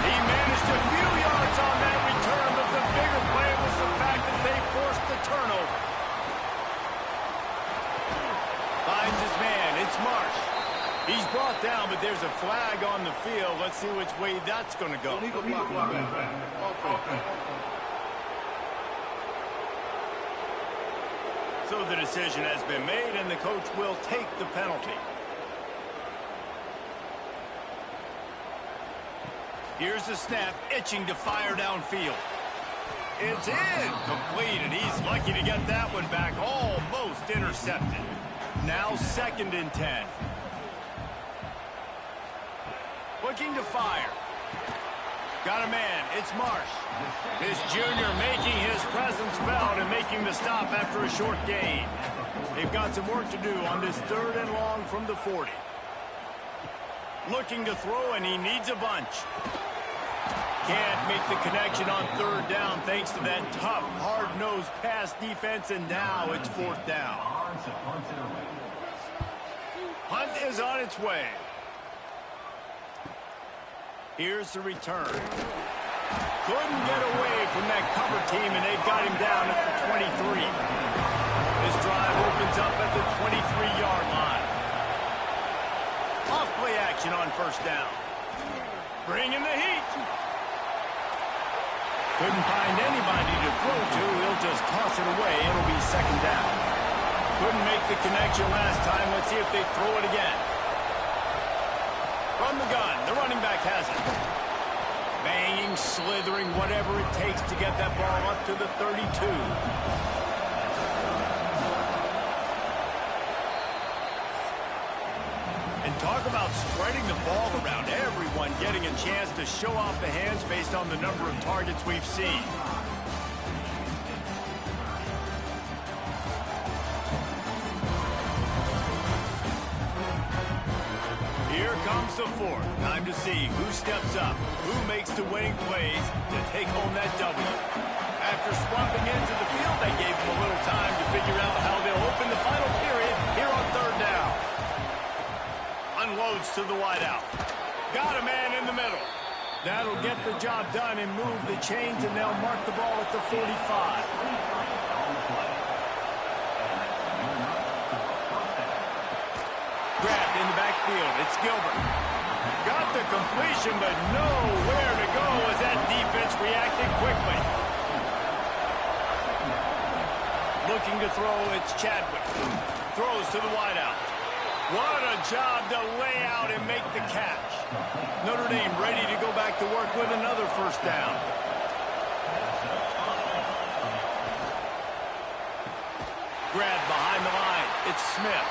He managed a few yards on that return, but the bigger play was the fact that they forced the turnover. Finds his man. It's Marsh. He's brought down, but there's a flag on the field. Let's see which way that's going to go. So the decision has been made, and the coach will take the penalty. Here's the snap, itching to fire downfield. It's in, complete, and he's lucky to get that one back, almost intercepted. Now 2nd and 10. looking to fire. Got a man. It's Marsh. This junior making his presence felt and making the stop after a short gain. They've got some work to do on this 3rd and long from the 40. Looking to throw, and he needs a bunch. Can't make the connection on 3rd down thanks to that tough, hard-nosed pass defense, and now it's 4th down. Hunt is on its way. Here's the return. Couldn't get away from that cover team, and they've got him down at the 23. This drive opens up at the 23-yard line. Off-play action on 1st down. Bringing the heat. Couldn't find anybody to throw to. He'll just toss it away. It'll be 2nd down. Couldn't make the connection last time. Let's see if they throw it again. From the gun, the running back has it. Banging, slithering, whatever it takes to get that ball up to the 32. And talk about spreading the ball around, everyone getting a chance to show off the hands based on the number of targets we've seen. Here comes the 4th. Time to see who steps up, who makes the winning plays to take home that W. After swapping into the field, they gave them a little time to figure out how they'll open the final period here on 3rd down. Unloads to the wideout. Got a man in the middle. That'll get the job done and move the chains, and they'll mark the ball at the 45. Grabbed in the backfield. It's Gilbert. Got the completion, but nowhere to go as that defense reacted quickly. Looking to throw, it's Chadwick. Throws to the wideout. What a job to lay out and make the catch. Notre Dame ready to go back to work with another 1st down. Grabbed behind the line. It's Smith.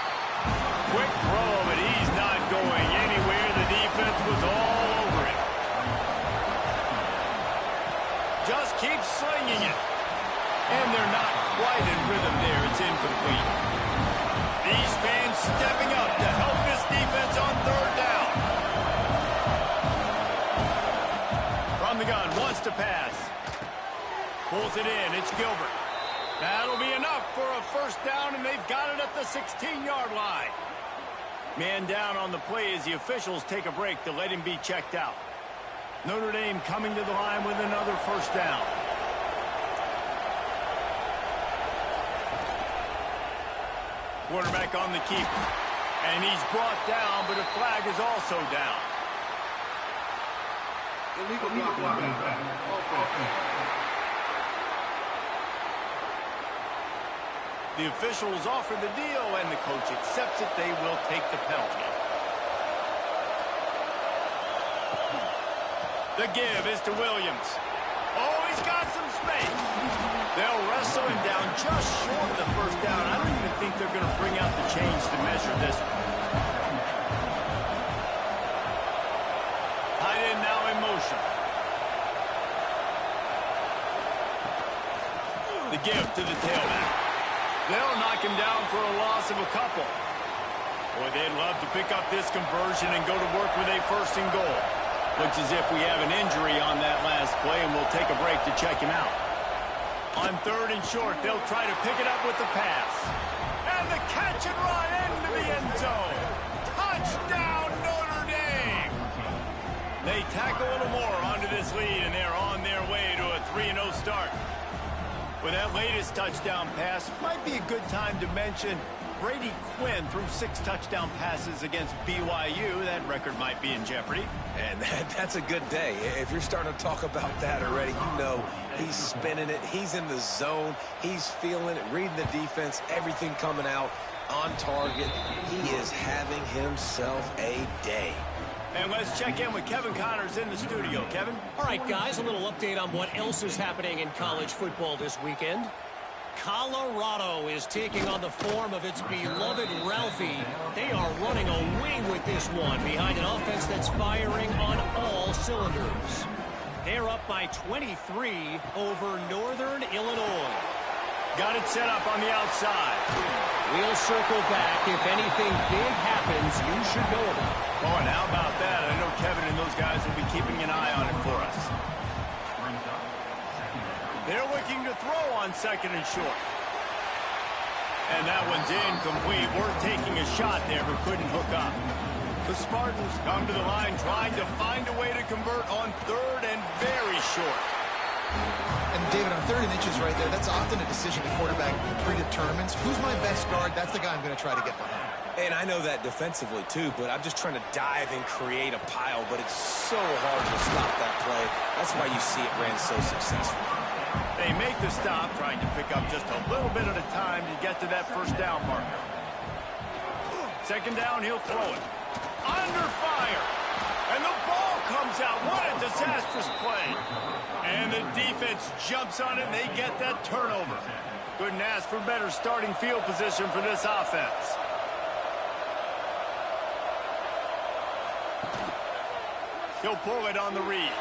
Quick throw, but he's not going anywhere. The defense was all over him. Just keeps slinging it. And they're not quite in rhythm there. It's incomplete. These fans stepping up to help this defense on 3rd down. From the gun, wants to pass. Pulls it in. It's Gilbert. That'll be enough for a 1st down, and they've got it at the 16-yard line. Man down on the play as the officials take a break to let him be checked out. Notre Dame coming to the line with another 1st down. Quarterback on the keeper. And he's brought down, but a flag is also down. Illegal block. The officials offer the deal, and the coach accepts it. They will take the penalty. The give is to Williams. Oh, he's got some space. They'll wrestle him down just short of the 1st down. I don't even think they're going to bring out the chains to measure this one. Tight end now in motion. The give to the tailback. They'll knock him down for a loss of a couple. Boy, they'd love to pick up this conversion and go to work with a 1st and goal. Looks as if we have an injury on that last play, and we'll take a break to check him out. On 3rd and short, they'll try to pick it up with the pass. And the catch and run into the end zone. Touchdown, Notre Dame! They tack a little more onto this lead, and they're on their way to a 3-0 start. With that latest touchdown pass, might be a good time to mention Brady Quinn threw 6 touchdown passes against BYU. That record might be in jeopardy. And that's a good day. If you're starting to talk about that already, you know he's spinning it. He's in the zone. He's feeling it, reading the defense, everything coming out on target. He is having himself a day. And let's check in with Kevin Connors in the studio. Kevin? All right, guys, a little update on what else is happening in college football this weekend. Colorado is taking on the form of its beloved Ralphie. They are running away with this one behind an offense that's firing on all cylinders. They're up by 23 over Northern Illinois. Got it set up on the outside. We'll circle back. If anything big happens, you should know about it. Oh, and how about that? I know Kevin and those guys will be keeping an eye on it for us. They're looking to throw on second and short. And that one's incomplete. We're taking a shot there, but couldn't hook up. The Spartans come to the line trying to find a way to convert on third and very short. And David, on 3rd and inches right there, that's often a decision the quarterback predetermines. Who's my best guard? That's the guy I'm going to try to get behind. And I know that defensively, too, but I'm just trying to dive and create a pile, but it's so hard to stop that play. That's why you see it ran so successful. They make the stop, trying to pick up just a little bit at a time to get to that first down marker. Second down, he'll throw it. Under fire. And the ball comes out. What a disastrous play. And the defense jumps on it, and they get that turnover. Couldn't ask for better starting field position for this offense. He'll pull it on the read.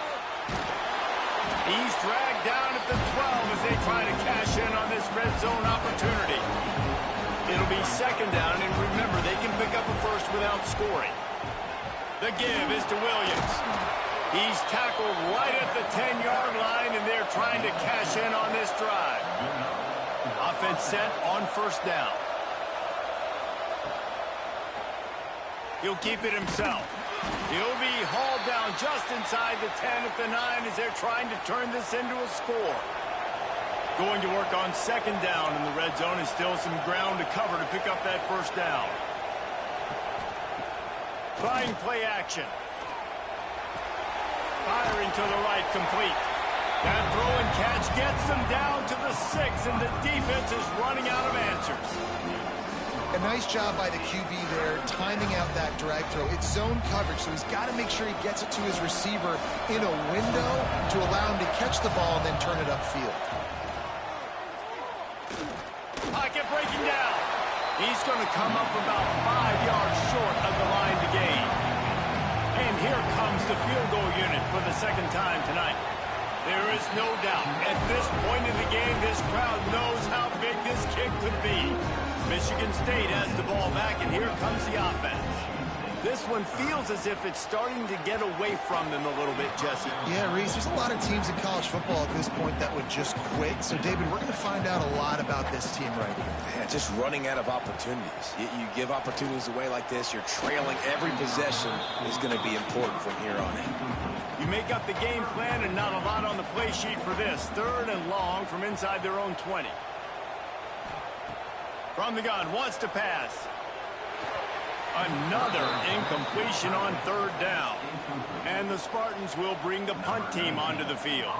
He's dragged down at the 12 as they try to cash in on this red zone opportunity. It'll be second down, and remember, they can pick up a first without scoring. The give is to Williams. He's tackled right at the 10-yard line, and they're trying to cash in on this drive. Offense set on first down. He'll keep it himself. He'll be hauled down just inside the 10 at the 9 as they're trying to turn this into a score. Going to work on second down in the red zone, and still some ground to cover to pick up that first down. Trying play action. Firing to the right, complete. That throw and catch gets them down to the 6, and the defense is running out of answers. A nice job by the QB there, timing out that drag throw. It's zone coverage, so he's got to make sure he gets it to his receiver in a window to allow him to catch the ball and then turn it upfield. Pocket breaking down. He's going to come up about 5 yards short of the line to gain. And here comes the field goal unit for the second time tonight. There is no doubt, at this point in the game, this crowd knows how big this kick could be. Michigan State has the ball back, and here comes the offense. This one feels as if it's starting to get away from them a little bit, Jesse. Yeah, Reese, there's a lot of teams in college football at this point that would just quit. So, David, we're going to find out a lot about this team right here. Yeah, just running out of opportunities. You give opportunities away like this, you're trailing. Every possession is going to be important from here on in. You make up the game plan, and not a lot on the play sheet for this. 3rd and long from inside their own 20. From the gun, wants to pass. Another incompletion on 3rd down. And the Spartans will bring the punt team onto the field.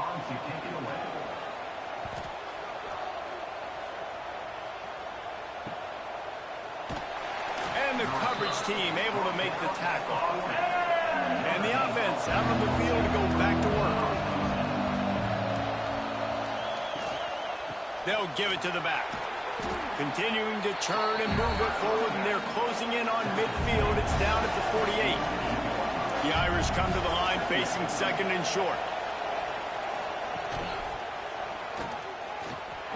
And the coverage team able to make the tackle. And the offense out on the field to go back to work. They'll give it to the back. Continuing to churn and move it forward, and they're closing in on midfield. It's down at the 48. The Irish come to the line facing second and short.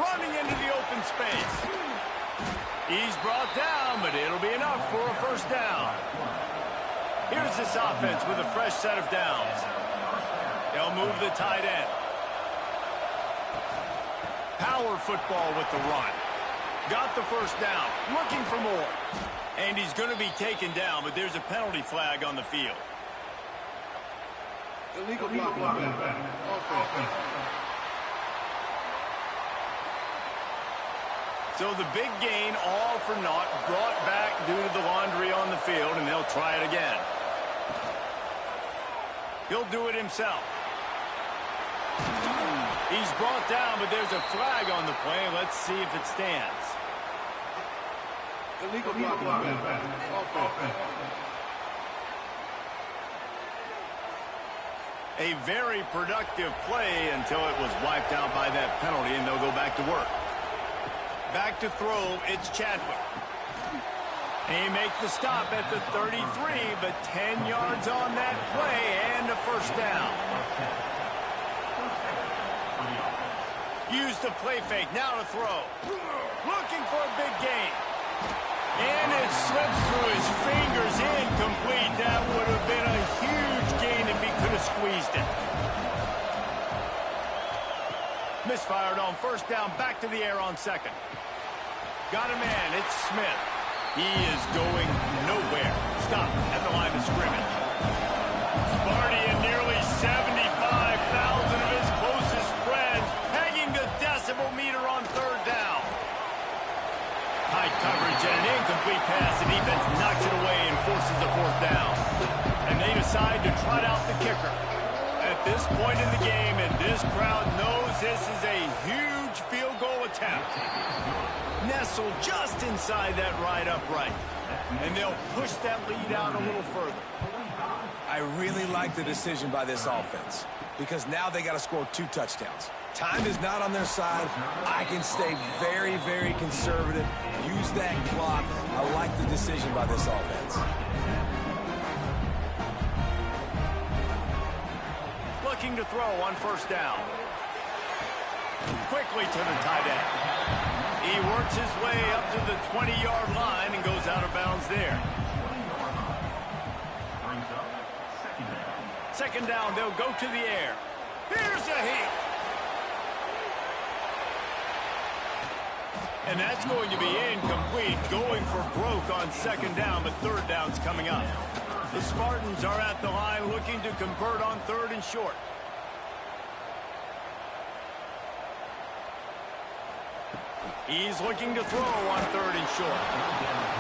Running into the open space. He's brought down, but it'll be enough for a first down. Here's this offense with a fresh set of downs. They'll move the tight end. Power football with the run. Got the first down. Looking for more. And he's going to be taken down, but there's a penalty flag on the field. Illegal blocking. So the big gain, all for naught, brought back due to the laundry on the field, and they'll try it again. He'll do it himself. He's brought down, but there's a flag on the play. Let's see if it stands. Illegal blocking. A very productive play until it was wiped out by that penalty, and they'll go back to work. Back to throw, it's Chadwick. He makes the stop at the 33, but 10 yards on that play and a first down. Use the play fake, now to throw. Looking for a big gain. And it slips through his fingers, incomplete. That would have been a huge gain if he could have squeezed it. Misfired on first down, back to the air on second. Got a man, it's Smith. He is going nowhere. Stop at the line of scrimmage. Sparty and nearly 75,000 of his closest friends pegging the decibel meter on third down. High coverage and an incomplete pass. The defense knocks it away and forces the fourth down. And they decide to trot out the kicker. At this point in the game, and this crowd knows this is a huge field goal attempt. Nestled just inside that right upright. And they'll push that lead out a little further. I really like the decision by this offense because now they got to score 2 touchdowns. Time is not on their side. I can stay very, very conservative. Use that clock. I like the decision by this offense. Looking to throw on first down. Quickly to the tight end. He works his way up to the 20-yard line and goes out of bounds there. Second down, they'll go to the air. Here's a hit. And that's going to be incomplete, going for broke on second down, but third down's coming up. The Spartans are at the line looking to convert on third and short. He's looking to throw on third and short.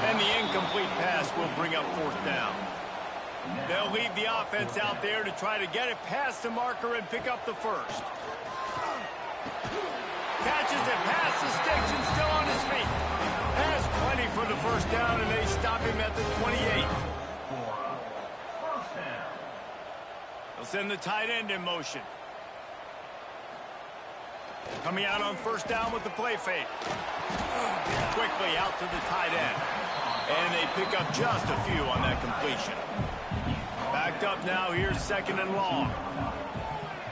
And the incomplete pass will bring up fourth down. They'll leave the offense out there to try to get it past the marker and pick up the first. Catches it past the sticks and still on his feet. Has plenty for the first down, and they stop him at the 28. They'll send the tight end in motion. Coming out on first down with the play fake. Quickly out to the tight end. And they pick up just a few on that completion. Backed up now, here's second and long.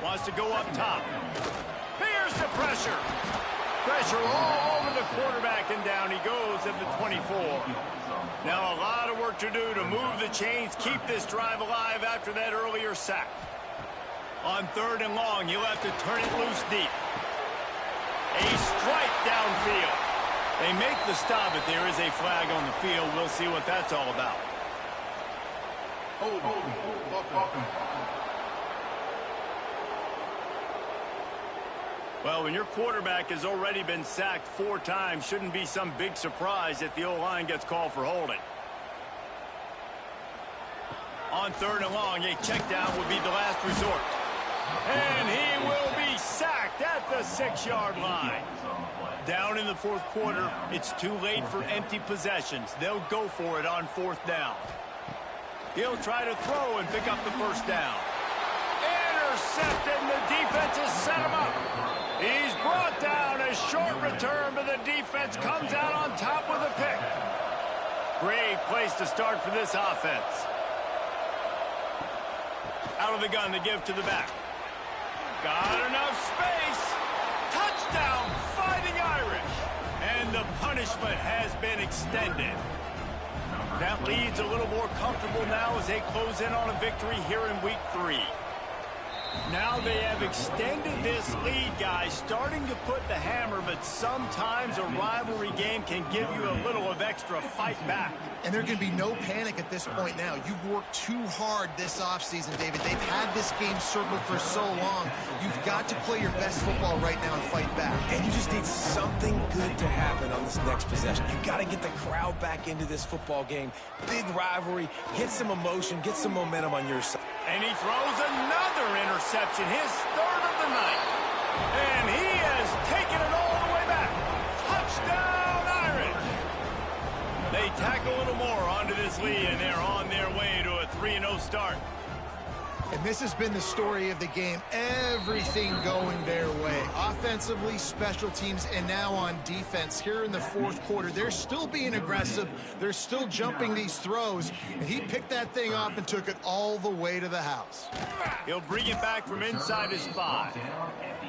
Wants to go up top. Here's the pressure. Pressure all over the quarterback, and down he goes at the 24. Now a lot of work to do to move the chains, keep this drive alive after that earlier sack. On third and long, you'll have to turn it loose deep. A strike downfield. They make the stop, but there is a flag on the field. We'll see what that's all about. Well, when your quarterback has already been sacked 4 times, shouldn't be some big surprise if the O-line gets called for holding. On third and long, a check down would be the last resort. And he will be sacked at the 6-yard line. Down in the fourth quarter, it's too late for empty possessions. They'll go for it on fourth down. He'll try to throw and pick up the first down. Intercepted, and the defense has set him up. He's brought down. A short return, but the defense comes out on top with a pick. Great place to start for this offense. Out of the gun to give to the back. Got enough space. Touchdown, Fighting Irish. And the punishment has been extended. That lead's a little more comfortable now as they close in on a victory here in week 3. Now they have extended this lead, guys, starting to put the hammer, but sometimes a rivalry game can give you a little of extra fight back. And there can be no panic at this point now. You've worked too hard this offseason, David. They've had this game circled for so long. You've got to play your best football right now and fight back. And you just need something good to happen on this next possession. You got to get the crowd back into this football game. Big rivalry. Get some emotion. Get some momentum on your side. And he throws another interception, his third of the night. And he has taken it all the way back. Touchdown, Irish. They tack a little more onto this lead, and they're on their way to a 3-0 start. And this has been the story of the game. Everything going their way. Offensively, special teams, and now on defense. Here in the fourth quarter, they're still being aggressive. They're still jumping these throws. And he picked that thing up and took it all the way to the house. He'll bring it back from inside his 5.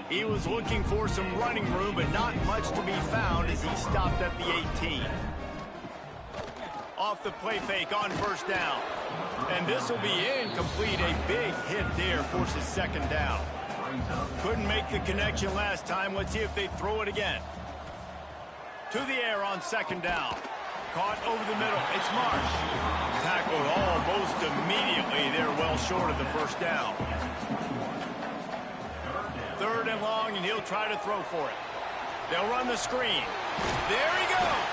He was looking for some running room, but not much to be found as he stopped at the 18. Off the play fake on first down. And this will be incomplete. A big hit there forces second down. Couldn't make the connection last time. Let's see if they throw it again. To the air on second down. Caught over the middle. It's Marsh. Tackled almost immediately. They're well short of the first down. Third and long, and he'll try to throw for it. They'll run the screen. There he goes.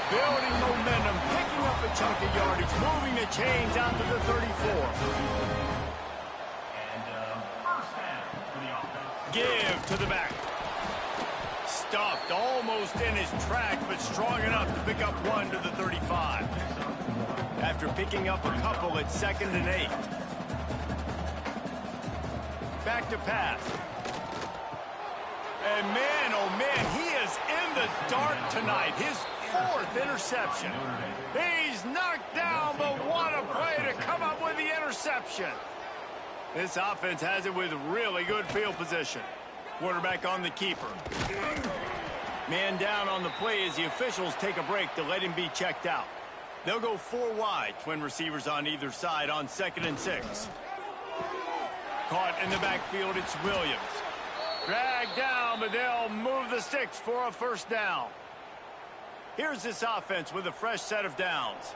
Building momentum, picking up a chunk of yardage, moving the chains out to the 34. Give to the back. Stuffed almost in his tracks, but strong enough to pick up 1 to the 35. After picking up a couple at 2nd and 8. Back to pass. And man, oh man, he is in the dark tonight. His 4th interception. He's knocked down, but what a play to come up with the interception. This offense has it with really good field position. Quarterback on the keeper. Man down on the play as the officials take a break to let him be checked out. They'll go 4 wide, twin receivers on either side on 2nd and 6. Caught in the backfield, it's Williams. Dragged down, but they'll move the sticks for a first down. Here's this offense with a fresh set of downs.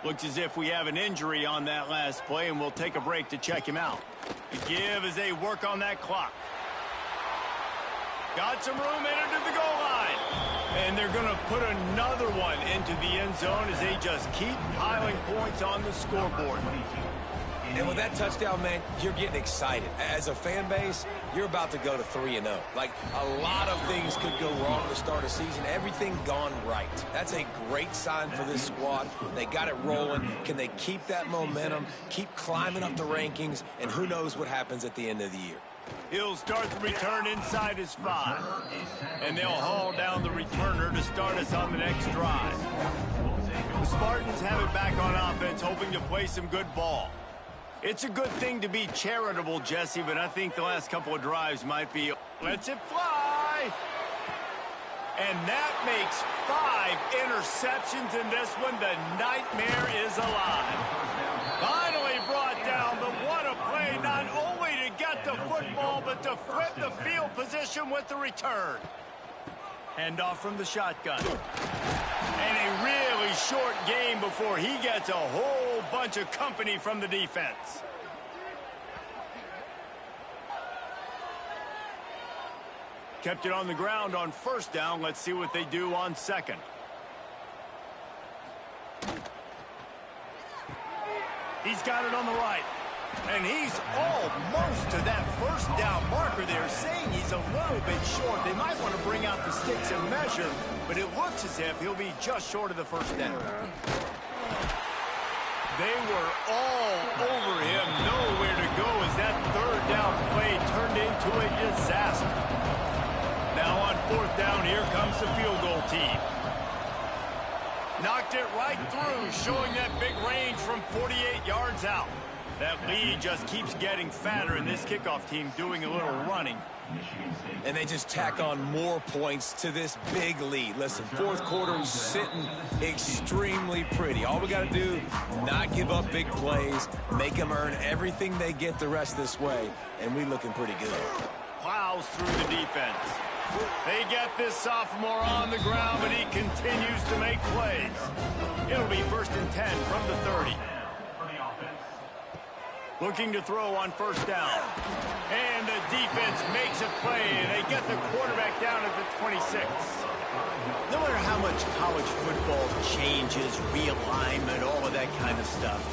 Looks as if we have an injury on that last play, and we'll take a break to check him out. The give as they work on that clock. Got some room in into the goal line. And they're going to put another one into the end zone as they just keep piling points on the scoreboard. And with that touchdown, man, you're getting excited. As a fan base, you're about to go to 3-0. Like, a lot of things could go wrong to start a season. Everything gone right. That's a great sign for this squad. They got it rolling. Can they keep that momentum, keep climbing up the rankings, and who knows what happens at the end of the year. He'll start the return inside his 5. And they'll haul down the returner to start us on the next drive. The Spartans have it back on offense, hoping to play some good ball. It's a good thing to be charitable, Jesse, but I think the last couple of drives might be, lets it fly. And that makes 5 interceptions in this one. The nightmare is alive. Finally brought down, but what a play, not only to get the football, but to flip the field position with the return. Handoff from the shotgun. And a really short game before he gets a whole bunch of company from the defense. Kept it on the ground on first down. Let's see what they do on second. He's got it on the right. And he's almost to that first down marker there, saying he's a little bit short. They might want to bring out the sticks and measure, but it looks as if he'll be just short of the first down. They were all over him, nowhere to go as that third down play turned into a disaster. Now on fourth down, here comes the field goal team. Knocked it right through, showing that big range from 48 yards out. That lead just keeps getting fatter, and this kickoff team doing a little running. And they just tack on more points to this big lead. Listen, fourth quarter is sitting extremely pretty. All we got to do, not give up big plays, make them earn everything they get the rest this way, and we looking pretty good. Plows through the defense. They get this sophomore on the ground, but he continues to make plays. It'll be 1st and 10 from the 30. Looking to throw on first down. And the defense makes a play, and they get the quarterback down at the 26. No matter how much college football changes, realignment, all of that kind of stuff,